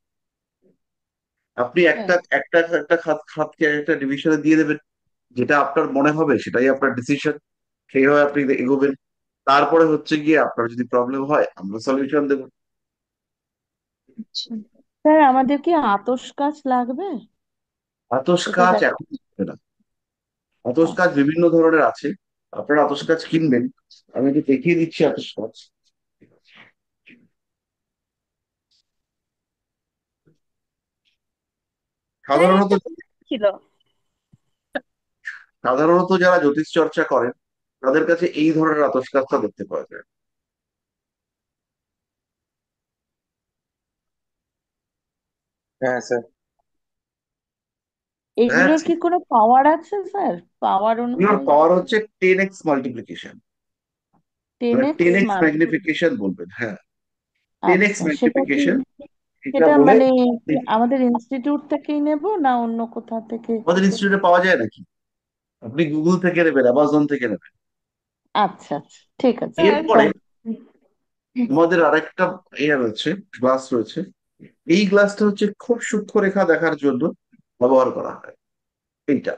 আপনি হ্যাঁ। একটা একটা একটা খাতকে একটা ডিভিশনে দিয়ে দেবেন, যেটা আপনার মনে হবে সেটাই আপনার ডিসিশন, সেইভাবে আপনি এগোবেন। তারপরে হচ্ছে গিয়ে আপনার যদি প্রবলেম হয় আমরা সলিউশন দেবো। আচ্ছা। স্যার আমাদের কি আতশ কাচ লাগবে? আতশ সেটা কাচ দেখ। এখন হবে না। আতশ কাচ আচ্ছা। বিভিন্ন ধরনের আছে, আপনারা আতশ কাচ কিনবেন, আমি একটু দেখিয়ে দিচ্ছি আতশ কাচ। স্যার সাধারণত একটা প্রশ্ন ছিল। সাধারণত যারা জ্যোতিষ চর্চা করেন তাদের কাছে এই ধরনের আতশ কাজটা দেখতে পাওয়া যায়। হ্যাঁ স্যার। হ্যাঁ, এগুলোর কি কোনো পাওয়ার আছে স্যার? পাওয়ার এগুলোর অনুযায়ী পাওয়ার হচ্ছে 10x মাল্টিপ্লিকেশন, টেন মানে এক্স 10x মাল্টি? ম্যাগনিফিকেশন বলবেন, হ্যাঁ, 10x আচ্ছা, সেটা কি, ম্যাগনিফিকেশন এটা সেটা বলে। মানে কি আমাদের ইনস্টিটিউট থেকেই নেব না অন্য কোথা থেকে? আমাদের ইনস্টিটিউটে পাওয়া যায় নাকি? আপনি গুগল থেকে নেবেন, অ্যামাজন থেকে নেবেন। আচ্ছা আচ্ছা, ঠিক আছে। স্যার এরপরে আমাদের আরেকটা ইয়ে রয়েছে, গ্লাস রয়েছে। এই গ্লাসটা হচ্ছে খুব সূক্ষ্ম রেখা দেখার জন্য ব্যবহার করা হয়। এইটা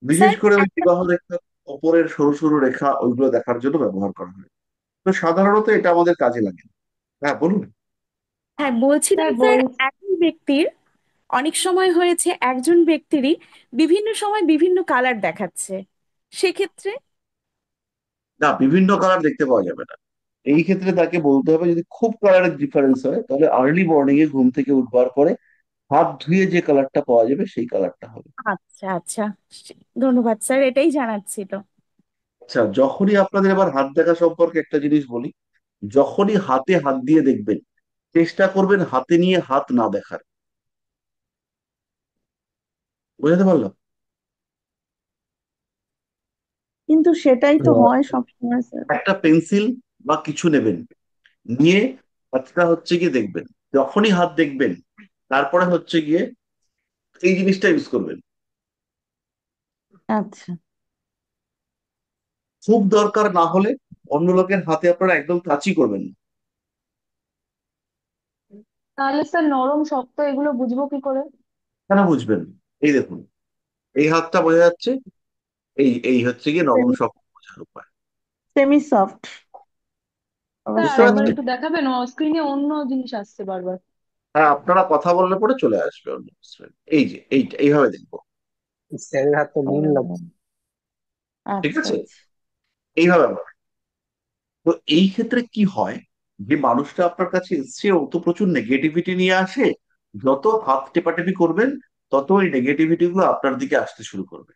বিশেষ স্যার করে ওই একটা, বিবাহ রেখা, ওপরের সরু সরু রেখা ওইগুলো দেখার জন্য ব্যবহার করা হয়। তো সাধারণত এটা আমাদের কাজে লাগে না। হ্যাঁ বলুন। হ্যাঁ বলছিলাম স্যার স্যার, বল। একই ব্যক্তির অনেক সময় হয়েছে একজন ব্যক্তিরই বিভিন্ন সময় বিভিন্ন কালার দেখাচ্ছে, সেক্ষেত্রে? না, বিভিন্ন কালার দেখতে পাওয়া যাবে না। এই ক্ষেত্রে তাকে বলতে হবে, যদি খুব কালারের ডিফারেন্স হয় তাহলে আর্লি মর্নিং এ ঘুম থেকে উঠবার পরে হাত ধুয়ে যে কালারটা পাওয়া যাবে সেই কালারটা হবে। আচ্ছা আচ্ছা, ধন্যবাদ স্যার, এটাই জানার ছিল। আচ্ছা, যখনই আপনাদের এবার হাত দেখা সম্পর্কে একটা জিনিস বলি, যখনই হাতে হাত দিয়ে দেখবেন চেষ্টা করবেন হাতে নিয়ে হাত না দেখার। বুঝতে পারলাম? কিন্তু সেটাই তো হয় সবসময় স্যার। একটা পেন্সিল বা কিছু নেবেন, নিয়ে হাতটা হচ্ছে গিয়ে দেখবেন, যখনই হাত দেখবেন তারপরে হচ্ছে গিয়ে এই জিনিসটা ইউজ করবেন। আচ্ছা। খুব দরকার না হলে অন্য লোকের হাতে আপনারা একদম টাচই করবেন না। তাহলে স্যার নরম শক্ত এগুলো বুঝবো কি করে? কেন বুঝবেন? এই দেখুন, এই হাতটা বোঝা যাচ্ছে, এই এই হচ্ছে গিয়ে নরম শক্ত বোঝার উপায়। Semi soft. স্যার বুঝতে আরেকবার পারছেন? একটু দেখাবেন, স্ক্রিনে অন্য জিনিস আসছে বারবার। হ্যাঁ, আপনারা কথা বললে পরে চলে আসবে অন্য screen। এই যে এইটা এইভাবে দেখবো। স্যারের হাতটা ও, নীল লাগছে। ঠিক আচ্ছা আছে, আচ্ছা। এইভাবে আমরা। তো এই ক্ষেত্রে কি হয়, যে মানুষটা আপনার কাছে এসছে ও তো প্রচুর নেগেটিভিটি নিয়ে আসে, যত হাত টেপাটেপি করবেন তত ওই নেগেটিভিটি গুলো আপনার দিকে আসতে শুরু করবে।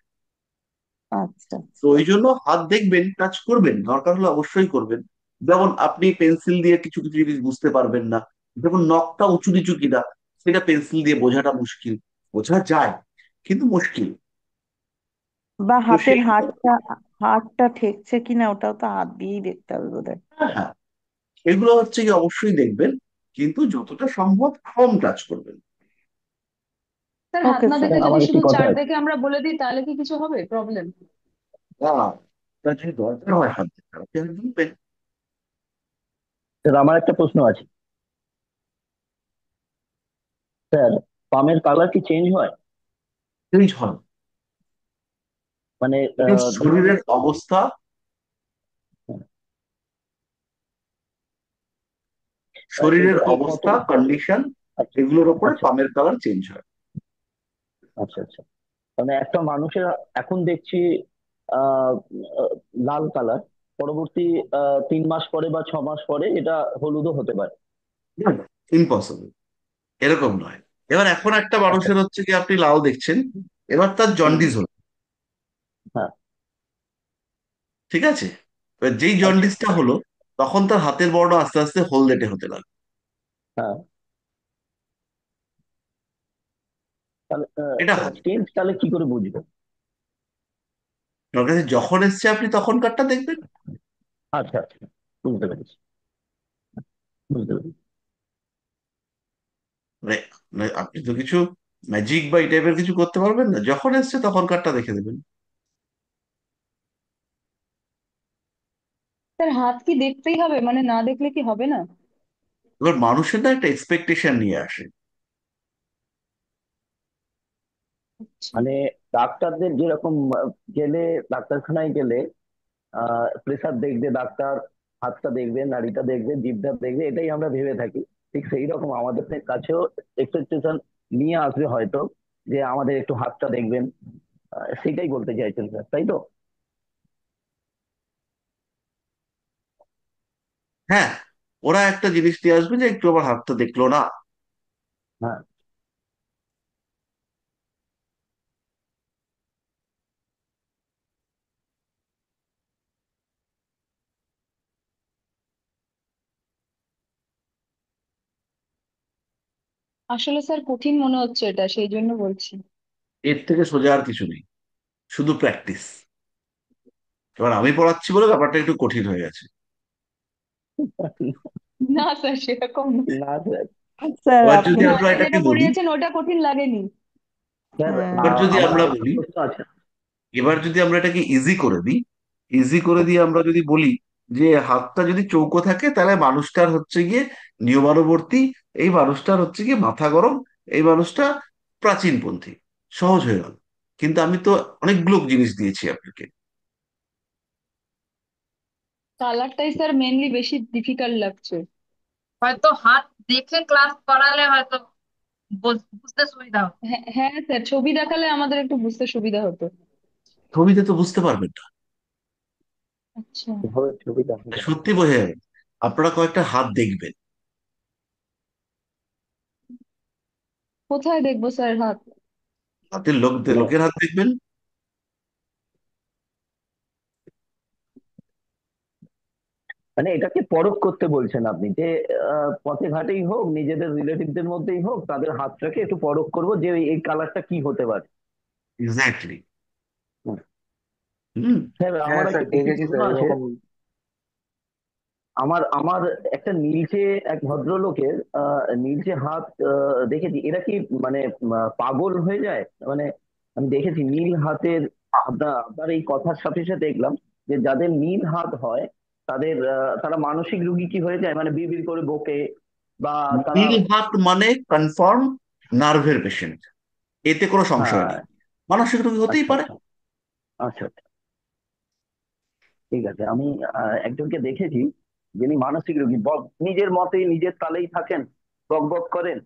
আচ্ছা তো ওই জন্য হাত দেখবেন, টাচ করবেন, দরকার হলে অবশ্যই করবেন। যেমন আপনি পেন্সিল দিয়ে কিছু কিছু জিনিস বুঝতে পারবেন না, যেমন নখটা উঁচু নিচু কিনা, সেটা পেন্সিল দিয়ে বোঝাটা মুশকিল। বোঝা যায় কিন্তু মুশকিল। বা তো হাতের সেই, হাতটা ঠেকছে কিনা ওটাও তো হাত দিয়েই দেখতে হবে বোধহয়। হ্যাঁ হ্যাঁ, এগুলো হচ্ছে কি অবশ্যই দেখবেন, কিন্তু যতটা সম্ভব কম টাচ করবেন। স্যার হাত ওকে না স্যার। দেখে আমার যদি একটি শুধু কথা চার্ট আছে। দেখে আমরা বলে দিই তাহলে কি কিছু হবে প্রবলেম? বা আপনার যদি দরকার হয় হাত দিতে, আপনি হাত দিবেন। স্যার আমার একটা প্রশ্ন আছে। স্যার, পামের কালার কি চেঞ্জ হয়? চেঞ্জ হয়, মানে কিন্তু ধরুন। শরীরের অবস্থা, আচ্ছা, শরীরের এটা কি কত? অবস্থা, কন্ডিশন, আচ্ছা এগুলোর উপরে আচ্ছা পামের কালার চেঞ্জ হয়। আচ্ছা আচ্ছা। মানে একটা মানুষের এখন দেখছি আহ আহ, লাল কালার, পরবর্তী 3 মাস পরে বা 6 মাস পরে এটা হলুদও হতে পারে। ইম্পসিবল, এরকম নয়। এবার এখন একটা আচ্ছা। মানুষের হচ্ছে কি আপনি লাল দেখছেন, এবার তার হুম জন্ডিস হুম, হলো, হ্যাঁ। ঠিক আছে? এবার যেই আচ্ছা। জন্ডিসটা হলো, তখন তার হাতের বর্ণ আস্তে আস্তে হলদেটে হতে লাগলো। হ্যাঁ। তাহলে এটা হয়। চেঞ্জ তাহলে কি করে বুঝবো? আপনার কাছে যখন এসছে আপনি তখনকারটা দেখবেন। আচ্ছা আচ্ছা, বুঝতে পেরেছি, বুঝতে পেরেছি। মানে মানে আপনি তো কিছু ম্যাজিক বা এই টাইপের কিছু করতে পারবেন না, যখন এসছে তখনকারটা দেখে দেবেন। স্যার হাত কি দেখতেই হবে, মানে না দেখলে কি হবে না? এবার মানুষের না একটা এক্সপেকটেশন নিয়ে আসে। আচ্ছা। মানে ডাক্তারদের যেরকম গেলে, ডাক্তারখানায় গেলে প্রেসার দেখবে ডাক্তার, হাতটা দেখবে, নাড়িটা দেখবে, জিভটা দেখবে, এটাই আমরা ভেবে থাকি। ঠিক সেই রকম আমাদের কাছেও এক্সপেকটেশন নিয়ে আসবে হয়তো, যে আমাদের একটু হাতটা দেখবেন। সেটাই বলতে চাইছেন স্যার, তাই তো? হ্যাঁ, ওরা একটা জিনিস নিয়ে আসবে যে একটু আমার হাতটা দেখলো না। হ্যাঁ। আসলে স্যার কঠিন মনে হচ্ছে এটা, সেই জন্য বলছি। এর থেকে সোজা আর কিছু নেই, শুধু প্র্যাকটিস। এবার আমি পড়াচ্ছি বলে ব্যাপারটা একটু কঠিন হয়ে গেছে। না স্যার সেরকম না। না স্যার। স্যার এবার আপনি, যদি আপনি আমরা আগে এটাকে যেটা বলি, পড়িয়েছেন ওটা কঠিন লাগেনি। স্যার, এবার হ্যাঁ, যদি আমার আমরা আরেকটা বলি, প্রশ্ন আছে। এবার যদি আমরা এটাকে ইজি করে দিই, ইজি করে দিয়ে আমরা যদি বলি যে হাতটা যদি চৌকো থাকে তাহলে মানুষটার হচ্ছে গিয়ে নিয়মানুবর্তী, এই মানুষটার হচ্ছে গিয়ে মাথা গরম, এই মানুষটা প্রাচীনপন্থী, সহজ হয়ে গেল। কিন্তু আমি তো অনেকগুলো জিনিস দিয়েছি আপনাকে। কালারটাই স্যার মেনলি বেশি ডিফিকাল্ট লাগছে। হয়তো হাত দেখে ক্লাস করালে হয়তো বুঝতে সুবিধা হবে। হ্যাঁ হ্যাঁ স্যার, ছবি দেখালে আমাদের একটু বুঝতে সুবিধা হতো। ছবিতে তো বুঝতে পারবেন না, আচ্ছা। এভাবে ছবি দেখা যায়। সত্যি বোঝা যাবে। আপনারা কয়েকটা হাত দেখবেন, কোথায় দেখবো স্যার হাত? হাতের মানে লোকের হাত দেখবেন। মানে এটাকে পরখ করতে বলছেন আপনি, যে পথে ঘাটেই হোক, নিজেদের রিলেটিভদের মধ্যেই হোক, তাদের হাতটাকে একটু পরখ করব যে এই কালারটা কি হতে পারে। এক্স্যাক্টলি। হুম। হুম। স্যার হ্যাঁ আমার স্যার, একটি দেখেছি প্রশ্ন স্যার আছে। এরকম। আমার আমার একটা নীলচে এক ভদ্রলোকের নীলচে হাত দেখেছি। এরা কি মানে পাগল হয়ে যায়? মানে আমি দেখেছি নীল হাতের, আপনার আপনার এই কথার সাথে সাথে দেখলাম যে যাদের নীল হাত হয় তাদের তারা মানসিক রোগী কি হয়ে যায়, মানে বিড়বিড় করে বকে, বা তারা। নীল হাত মানে কনফার্ম নার্ভের পেশেন্ট, এতে কোনো সংশয় হ্যাঁ। নেই। মানসিক রোগী হতেই আচ্ছা পারে। আচ্ছা আচ্ছা আচ্ছা, ঠিক আছে। আমি একজনকে দেখেছি, যিনি মানসিক রোগী, নিজের মতেই নিজের তালেই থাকেন, বক বক করেন,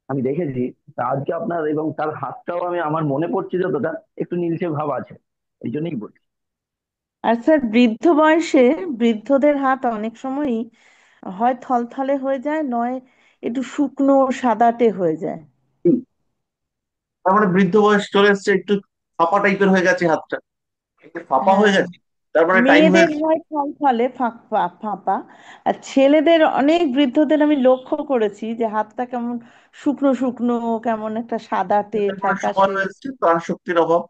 আমি দেখেছি। তা আজকে আপনার এবং তার হাতটাও আমি, আমার মনে পড়ছে যতটা, একটু নীলচে ভাব আছে, এই জন্যই বলছি। আর স্যার বৃদ্ধ বয়সে বৃদ্ধদের হাত অনেক সময়ই হয় থলথলে হয়ে যায়, নয় একটু শুকনো সাদাটে হয়ে যায়। হুম, তার মানে বৃদ্ধ বয়স চলে এসছে, একটু ফাঁপা টাইপের হয়ে গেছে হাতটা, একটু ফাঁপা হয়ে হ্যাঁ, গেছে, তার মানে টাইম হয়ে মেয়েদের গেছে। হয় থলথলে ফাঁপা ফাঁপা, আর ছেলেদের অনেক বৃদ্ধদের আমি লক্ষ্য করেছি যে হাতটা কেমন শুকনো শুকনো, কেমন একটা সাদাটে তার মানে সময় ফ্যাকাশে। হয়েছে, প্রাণ শক্তির অভাব।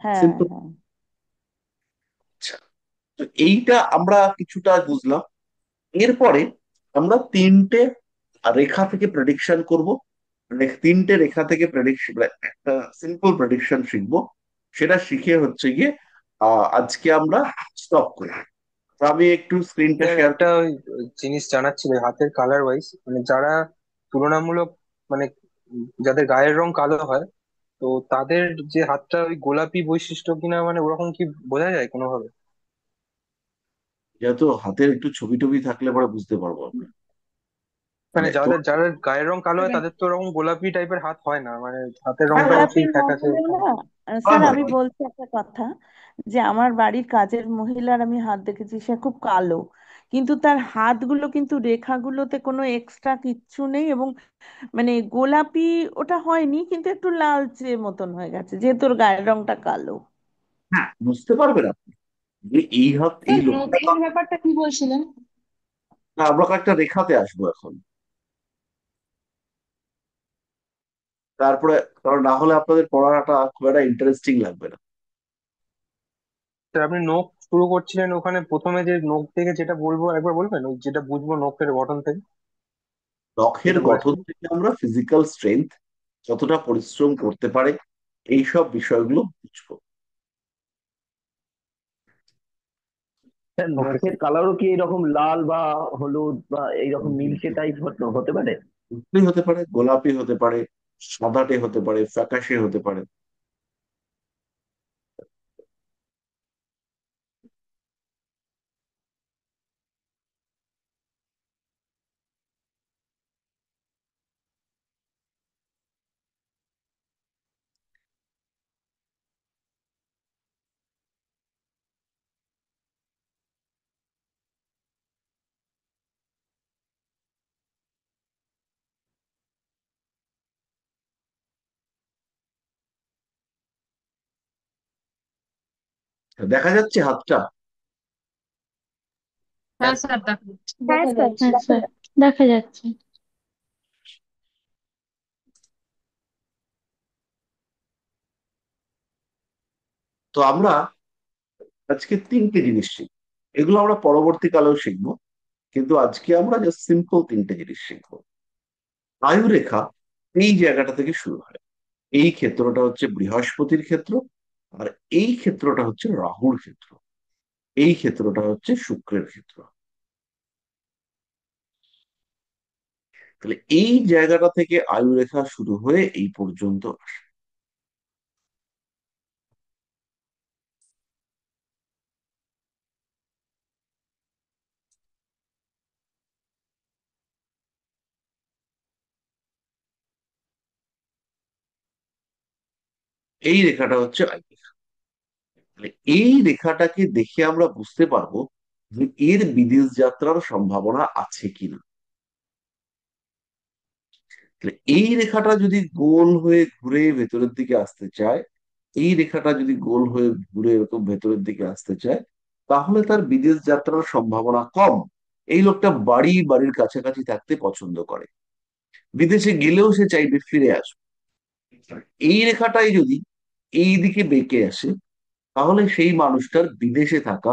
হ্যাঁ সিম্পল। হ্যাঁ। তো এইটা আমরা কিছুটা বুঝলাম। এরপরে আমরা তিনটে রেখা থেকে প্রেডিকশন করব, মানে তিনটে রেখা থেকে প্রেডিকশন, একটা সিম্পল প্রেডিকশন শিখবো। সেটা শিখে হচ্ছে গিয়ে আজকে আমরা স্টপ করি। তো আমি একটু স্ক্রিনটা স্যার শেয়ার একটা করি। জিনিস জানার ছিল, হাতের কালার ওয়াইজ, মানে যারা তুলনামূলক, মানে যাদের গায়ের রং কালো হয়, তো তাদের যে হাতটা ওই গোলাপি বৈশিষ্ট্য কিনা, মানে ওরকম কি বোঝা যায় কোনোভাবে? যেহেতু হাতের একটু ছবি টবি থাকলে পরে বুঝতে পারবো আমরা। মানে মানে তো যাদের যাদের গায়ের রং কালো হয় তবে তাদের তো ওরকম গোলাপি টাইপের হাত হয় না, মানে হাতের রংটাও গোলাপি সেই না ফ্যাকাশে হলেও না, হয় স্যার হয়। আমি বলছি একটা কথা, যে আমার বাড়ির কাজের মহিলার আমি হাত দেখেছি, সে খুব কালো, কিন্তু তার হাতগুলো কিন্তু রেখাগুলোতে কোনো এক্সট্রা কিচ্ছু নেই, এবং মানে গোলাপি ওটা হয়নি, কিন্তু একটু লালচে মতন হয়ে গেছে, যেহেতু ওর গায়ের রংটা কালো। হ্যাঁ, বুঝতে পারবেন আপনি যে এই হাত, এই স্যার লোকটা। নখের ব্যাপারটা কি বলছিলেন? না, আমরা একটা রেখাতে আসবো এখন, তারপরে, কারণ না হলে আপনাদের পড়াটা খুব একটা ইন্টারেস্টিং লাগবে না। স্যার আপনি নখ শুরু করছিলেন, ওখানে প্রথমে যে নখ থেকে যেটা বলবো একবার বলবেন, ওই যেটা বুঝবো নখের গঠন থেকে, নখের যেটা গঠন বলেছিলেন। থেকে আমরা ফিজিক্যাল স্ট্রেংথ, কতটা পরিশ্রম করতে পারে, এইসব বিষয়গুলো বুঝবো। স্যার ওকে নখের স্যার। কালারও কি এরকম লাল বা হলুদ বা এইরকম নীলচে টাইপ হতে পারে? উজ্জ্বল হতে পারে, গোলাপি হতে পারে, সাদাটে হতে পারে, ফ্যাকাশে হতে পারে। দেখা যাচ্ছে হাতটা? হ্যাঁ স্যার দেখা যাচ্ছে। হ্যাঁ দেখা স্যার, যাচ্ছে। হ্যাঁ দেখা স্যার, যাচ্ছে। দেখা যাচ্ছে। তো আমরা আজকে তিনটে জিনিস শিখবো, এগুলো আমরা পরবর্তীকালেও শিখবো, কিন্তু আজকে আমরা জাস্ট সিম্পল তিনটে জিনিস শিখবো। আয়ুরেখা এই জায়গাটা থেকে শুরু হয়, এই ক্ষেত্রটা হচ্ছে বৃহস্পতির ক্ষেত্র, আর এই ক্ষেত্রটা হচ্ছে রাহুর ক্ষেত্র, এই ক্ষেত্রটা হচ্ছে শুক্রের ক্ষেত্র। তাহলে এই জায়গাটা থেকে আয়ুরেখা শুরু হয়ে এই পর্যন্ত আসে। এই রেখাটা হচ্ছে আয়ুরেখা। তাহলে এই রেখাটাকে দেখে আমরা বুঝতে পারবো যে এর বিদেশ যাত্রার সম্ভাবনা আছে কিনা। তাহলে এই রেখাটা যদি গোল হয়ে ঘুরে ভেতরের দিকে আসতে চায়, এই রেখাটা যদি গোল হয়ে ঘুরে এরকম ভেতরের দিকে আসতে চায়, তাহলে তার বিদেশ যাত্রার সম্ভাবনা কম। এই লোকটা বাড়ির কাছাকাছি থাকতে পছন্দ করে, বিদেশে গেলেও সে চাইবে ফিরে আসবে। এই রেখাটাই যদি এই দিকে বেঁকে আসে, তাহলে সেই মানুষটার বিদেশে থাকা,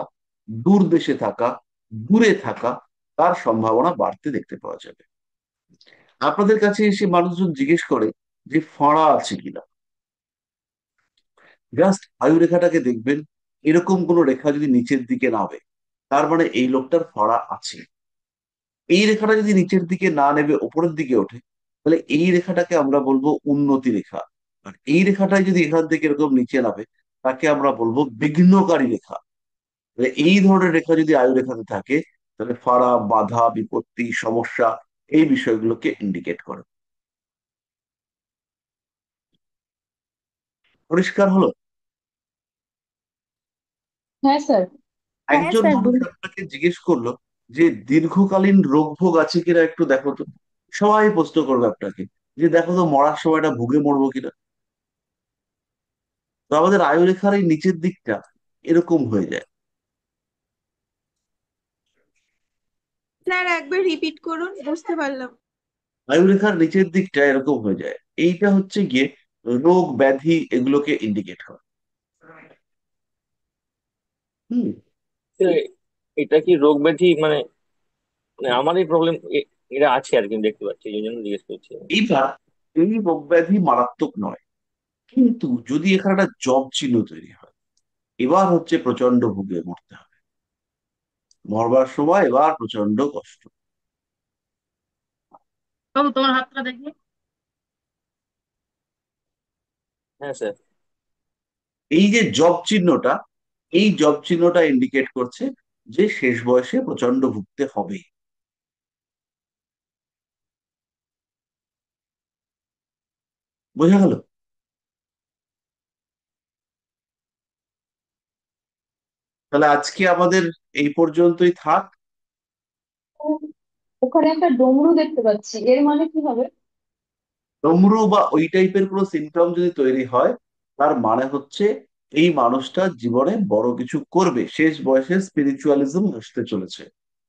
দূর দেশে থাকা, দূরে থাকা, তার সম্ভাবনা বাড়তে দেখতে পাওয়া যাবে। আপনাদের কাছে এসে মানুষজন জিজ্ঞেস করে যে ফাঁড়া আছে কিনা, জাস্ট আয়ু রেখাটাকে দেখবেন, এরকম কোন রেখা যদি নিচের দিকে নামে, তার মানে এই লোকটার ফাঁড়া আছে। এই রেখাটা যদি নিচের দিকে না নেবে উপরের দিকে ওঠে, তাহলে এই রেখাটাকে আমরা বলবো উন্নতি রেখা। আর এই রেখাটাই যদি এখান থেকে এরকম নিচে নামে, তাকে আমরা বলবো বিঘ্নকারী রেখা। তাহলে এই ধরনের রেখা যদি আয়ু রেখাতে থাকে, তাহলে ফাড়া, বাধা, বিপত্তি, সমস্যা, এই বিষয়গুলোকে ইন্ডিকেট করে। পরিষ্কার হলো? হ্যাঁ স্যার। হ্যাঁ একজন স্যার মানুষ আপনাকে জিজ্ঞেস করলো যে দীর্ঘকালীন রোগ ভোগ আছে কিনা একটু দেখো তো, সবাই প্রশ্ন করবে আপনাকে যে দেখো তো মরার সময়টা ভুগে মরবো কিনা। তো আমাদের আয়ুরেখার এই নিচের দিকটা এরকম হয়ে যায়। স্যার একবার রিপিট করুন, বুঝতে পারলাম। আয়ুরেখার নিচের দিকটা এরকম হয়ে যায়, এইটা হচ্ছে গিয়ে রোগ ব্যাধি এগুলোকে ইন্ডিকেট করে। হুম। তো এটা কি রোগ ব্যাধি মানে, মানে আমারই প্রবলেম এটা আছে আর কি, আমি দেখতে পাচ্ছি, এই জন্য জিজ্ঞেস করছি। এইবার এই রোগ ব্যাধি মারাত্মক নয়, কিন্তু যদি এখানে একটা জব চিহ্ন তৈরি হয়, এবার হচ্ছে প্রচন্ড ভুগে মরতে হবে। মরবার সময় এবার প্রচন্ড কষ্ট। বাবু তোমার হাতটা দেখি। হ্যাঁ স্যার। এই যে জব চিহ্নটা, এই জব চিহ্নটা ইন্ডিকেট করছে যে শেষ বয়সে প্রচন্ড ভুগতে হবে। বোঝা গেল? তাহলে আজকে আমাদের এই পর্যন্তই থাক। ওখানে একটা ডমরু দেখতে পাচ্ছি, এর মানে কি হবে? ডমরু বা ওই টাইপের কোনো সিমটম যদি তৈরি হয়, তার মানে হচ্ছে এই মানুষটা জীবনে বড় কিছু করবে, শেষ বয়সে স্পিরিচুয়ালিজম আসতে চলেছে,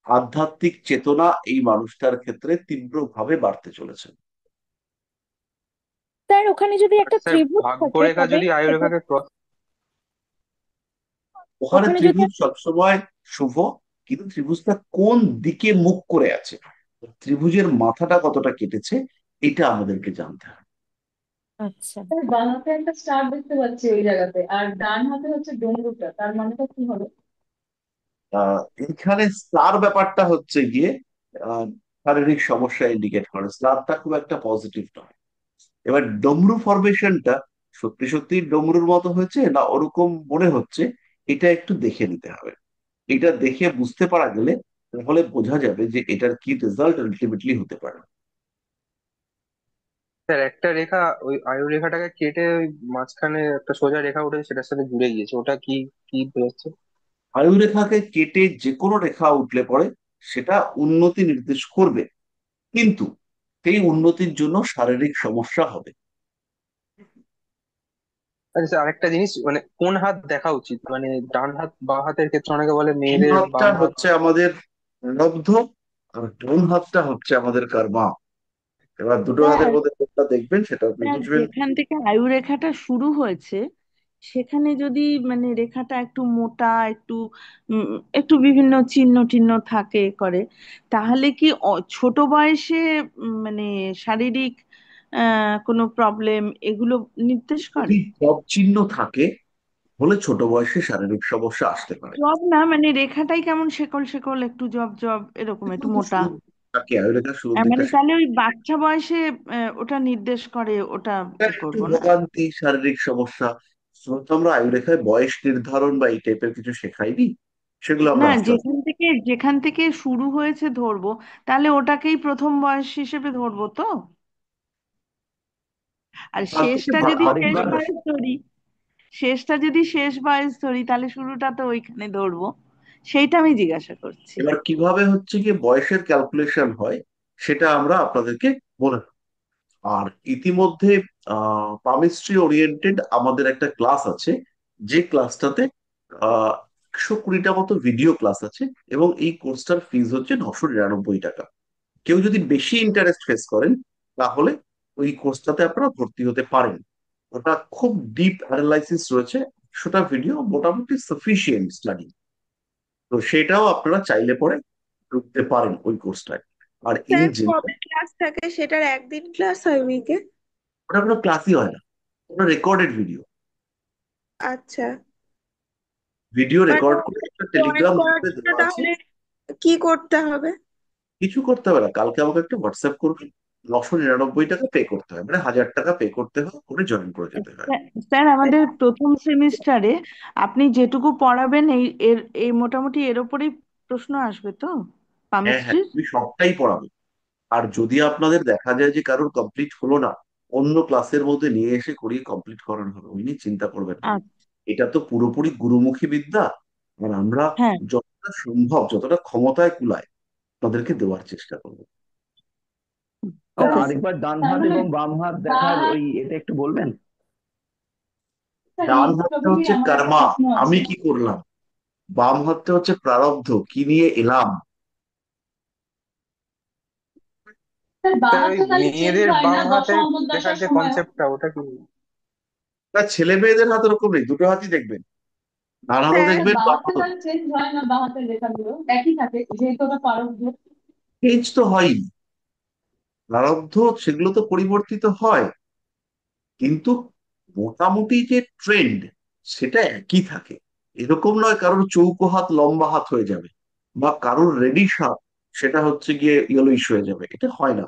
আধ্যাত্মিক চেতনা এই মানুষটার ক্ষেত্রে তীব্রভাবে বাড়তে চলেছে। স্যার ওখানে যদি একটা স্যার ত্রিভুজ থাকে ভাগ্যরেখা তবে যদি সেটা, আয়ুরেখাকে ক্রস, ওখানে ওখানে যদি, ত্রিভুজ সবসময় শুভ, কিন্তু ত্রিভুজটা কোন দিকে মুখ করে আছে, ত্রিভুজের মাথাটা কতটা কেটেছে, এটা আমাদেরকে জানতে হবে। আচ্ছা স্যার বাঁ হাতে একটা স্টার দেখতে পাচ্ছি ওই জায়গাতে, আর ডান হাতে হচ্ছে ডমরুটা, তার মানেটা কি হবে? এখানে স্টার ব্যাপারটা হচ্ছে গিয়ে আহ, শারীরিক সমস্যা ইন্ডিকেট করে, স্টারটা খুব একটা পজিটিভ নয়। এবার ডমরু ফরমেশনটা সত্যি সত্যি ডমরুর মতো হয়েছে না ওরকম মনে হচ্ছে, এটা একটু দেখে নিতে হবে। এটা দেখে বুঝতে পারা গেলে তাহলে বোঝা যাবে যে এটার কি রেজাল্ট আলটিমেটলি হতে পারে। স্যার একটা রেখা ওই আয়ুরেখাটাকে কেটে ওই মাঝখানে একটা সোজা রেখা উঠেছে, সেটার সাথে জুড়ে গিয়েছে, ওটা কি কি বোঝাচ্ছে? আয়ুরেখাকে কেটে যে কোনো রেখা উঠলে পরে সেটা উন্নতি নির্দেশ করবে, কিন্তু সেই উন্নতির জন্য শারীরিক সমস্যা হবে। আচ্ছা স্যার, আরেকটা জিনিস, মানে কোন হাত দেখা উচিত, মানে ডান হাত বাঁ হাতের ক্ষেত্রে অনেকে বলে বাম মেয়েদের হাতটা বাম হাত। হচ্ছে আমাদের লব্ধ, আর ডান হাতটা হচ্ছে আমাদের কর্মা। এবার দুটো হাতের স্যার, মধ্যে কোনটা দেখবেন সেটা আপনি স্যার বুঝবেন। যেখান থেকে আয়ু রেখাটা শুরু হয়েছে সেখানে যদি মানে রেখাটা একটু মোটা, একটু উম, একটু বিভিন্ন চিহ্ন টিহ্ন থাকে করে, তাহলে কি ছোট বয়সে মানে শারীরিক কোনো প্রবলেম এগুলো নির্দেশ করে? যদি জব চিহ্ন থাকে হলে ছোট বয়সে শারীরিক সমস্যা আসতে পারে। জব না, মানে রেখাটাই কেমন শেকল শেকল, একটু জব জব এরকম, একটু মোটা। তাকে আয়ুর্বেদার শুরুর দিকটা মানে তাহলে ওই বাচ্চা বয়সে ওটা নির্দেশ করে, ওটা কি একটু করব না? ভোগান্তি, শারীরিক সমস্যা। তো আমরা আয়ুর্বেদায় বয়স নির্ধারণ বা এই টাইপের কিছু শেখাইনি, সেগুলো আমরা না, আস্তে আস্তে। যেখান থেকে শুরু হয়েছে ধরবো, তাহলে ওটাকেই প্রথম বয়স হিসেবে ধরবো তো। আর তার থেকে শেষটা যদি শেষ আরেকবার বয়স ধরি, শেষটা যদি শেষ বয়স ধরি তাহলে শুরুটা তো ওইখানে ধরবো, সেইটা আমি জিজ্ঞাসা করছি। এবার কিভাবে হচ্ছে কি বয়সের ক্যালকুলেশন হয় সেটা আমরা আপনাদেরকে বলে দেব। আর ইতিমধ্যে পামিস্ট্রি ওরিয়েন্টেড আমাদের একটা ক্লাস আছে, যে ক্লাসটাতে 120টা মতো ভিডিও ক্লাস আছে, এবং এই কোর্সটার ফিজ হচ্ছে 999 টাকা। কেউ যদি বেশি ইন্টারেস্ট ফেস করেন তাহলে ওই কোর্সটাতে আপনারা ভর্তি হতে পারেন। ওটা খুব ডিপ অ্যানালাইসিস রয়েছে, 100টা ভিডিও, মোটামুটি সাফিসিয়েন্ট স্টাডি। তো সেটাও আপনারা চাইলে পরে ঢুকতে পারেন ওই কোর্সটায়। আর ইন স্যার জেনারেল কবে ক্লাস থাকে? সেটার একদিন ক্লাস হয় উইকে? ওটা কোনো ক্লাসই হয় না, ওটা রেকর্ডেড ভিডিও। আচ্ছা, ভিডিও মানে রেকর্ড করে একটা জয়েন টেলিগ্রাম করার গ্রুপে জন্য দেওয়া আছে। তাহলে কি করতে হবে? কিছু করতে হবে না, কালকে আমাকে একটা হোয়াটসঅ্যাপ করবেন। 999 টাকা পে করতে হয়, মানে 1000 টাকা পে করতে হয়, করে জয়েন করে যেতে হয়। স্যার আমাদের প্রথম সেমিস্টারে আপনি যেটুকু পড়াবেন এই মোটামুটি এর উপরেই প্রশ্ন আসবে তো? হ্যাঁ, হ্যাঁ, কেমিস্ট্রি। আমি সবটাই পড়াবো। আর যদি আপনাদের দেখা যায় যে কারোর কমপ্লিট হলো না, অন্য ক্লাসের মধ্যে নিয়ে এসে করিয়ে কমপ্লিট করানো হবে, ওই নিয়ে চিন্তা করবেন না। আচ্ছা। এটা তো পুরোপুরি গুরুমুখী বিদ্যা। আর আমরা হ্যাঁ। যতটা সম্ভব, যতটা ক্ষমতায় কুলায়, আপনাদেরকে দেওয়ার চেষ্টা করবো। Sir okay. আরেকবার ডান তার হাত মানে এবং বাম হাত দেখার বাঁ, ওই এটা একটু বলবেন? স্যার ডান এইগুলোর হাতটা প্রতি হচ্ছে আমার একটা কর্মা, প্রশ্ন আছে। আমি কি করলাম। বাম হাতটা হচ্ছে প্রারব্ধ, কি নিয়ে এলাম। স্যার বাঁ স্যার হাত ওই তো তাহলে চেঞ্জ মেয়েদের হয় না বাম দশা হাতের দেখার অন্তর্দশার যে সময়ও? কনসেপ্টটা ওটা কি? না, ছেলে মেয়েদের হাত ওরকম নেই, দুটো হাতই দেখবেন, ডান হাতও স্যার স্যার দেখবেন, বাঁ বাম হাতে হাতও। তাহলে চেঞ্জ হয় না, বাঁ হাতের লেখাগুলো একই থাকে যেহেতু ওটা পারদ? চেঞ্জ তো হয়ই, প্রারব্ধ সেগুলো তো পরিবর্তিত হয়, কিন্তু মোটামুটি যে ট্রেন্ড সেটা একই থাকে। এরকম নয় কারোর চৌকো হাত লম্বা হাত হয়ে যাবে, বা কারোর রেডিশ হাত সেটা হচ্ছে গিয়ে ইয়েলোইশ হয়ে যাবে, এটা হয় না।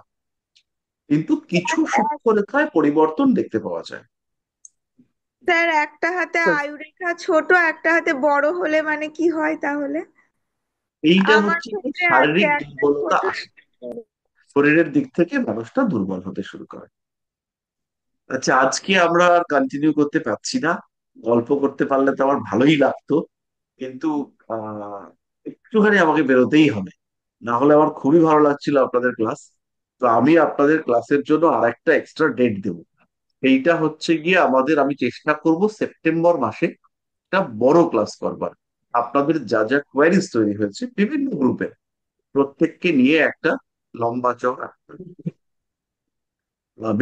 কিন্তু কিছু সূক্ষ্মরেখায় পরিবর্তন দেখতে পাওয়া যায়। স্যার একটা হাতে স্যার আয়ুরেখা ছোট, একটা হাতে বড় হলে মানে কি হয় তাহলে? এইটা আমার হচ্ছে কি ক্ষেত্রে আছে, শারীরিক একটা দুর্বলতা ছোট। আসে, শরীরের দিক থেকে মানুষটা দুর্বল হতে শুরু করে। আচ্ছা, আজকে আমরা আর কন্টিনিউ করতে পারছি না, গল্প করতে পারলে তো আমার ভালোই লাগতো, কিন্তু আহ একটুখানি আমাকে বেরোতেই হবে, না হলে আমার খুবই ভালো লাগছিল আপনাদের ক্লাস। তো আমি আপনাদের ক্লাসের জন্য আর একটা এক্সট্রা ডেট দেবো। এইটা হচ্ছে গিয়ে আমাদের, আমি চেষ্টা করব সেপ্টেম্বর মাসে একটা বড় ক্লাস করবার। আপনাদের যা যা কোয়ারিজ তৈরি হয়েছে বিভিন্ন গ্রুপে, প্রত্যেককে নিয়ে একটা লম্বা চওড়া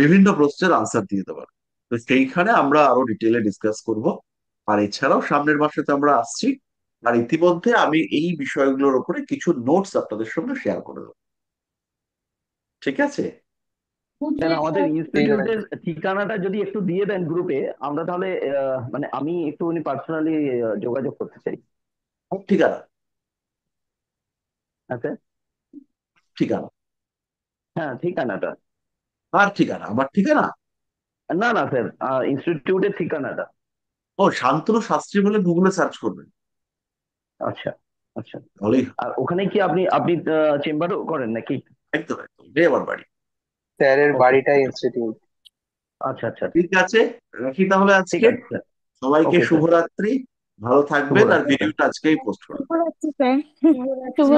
বিভিন্ন প্রশ্নের আনসার দিয়ে দেওয়ার। তো সেইখানে আমরা আরো ডিটেলে ডিসকাস করব। আর এছাড়াও সামনের মাসে তো আমরা আসছি, আর ইতিমধ্যে আমি এই বিষয়গুলোর উপরে কিছু নোটস আপনাদের সঙ্গে শেয়ার করে দেবো। ঠিক আছে? স্যার আমাদের ঠিক আছে। ইনস্টিটিউটের ঠিকানাটা যদি একটু দিয়ে দেন গ্রুপে, আমরা তাহলে মানে আমি একটুখানি পার্সোনালি যোগাযোগ করতে চাই। আর ঠিকানা, হ্যাঁ স্যার। ঠিকানা, হ্যাঁ ঠিকানাটা। আর ঠিকানা, আমার ঠিকানা। না না স্যার, ইনস্টিটিউটের ঠিকানাটা। ও, শান্তনু শাস্ত্রী বলে গুগলে সার্চ করবেন, আচ্ছা আচ্ছা। তাহলেই হবে। আর ওখানে কি আপনি আপনি চেম্বারও করেন নাকি? একদম একদম, আমার বাড়ি। স্যারের ওকে বাড়িটাই ওকে। ইনস্টিটিউট। আচ্ছা আচ্ছা আচ্ছা। ঠিক আছে, রাখি তাহলে ঠিক আজকে। আছে স্যার। সবাইকে ওকে স্যার। শুভরাত্রি, ভালো থাকবেন, আর শুভরাত্রি স্যার। ভিডিওটা আজকেই পোস্ট করবেন। শুভরাত্রি স্যার। শুভ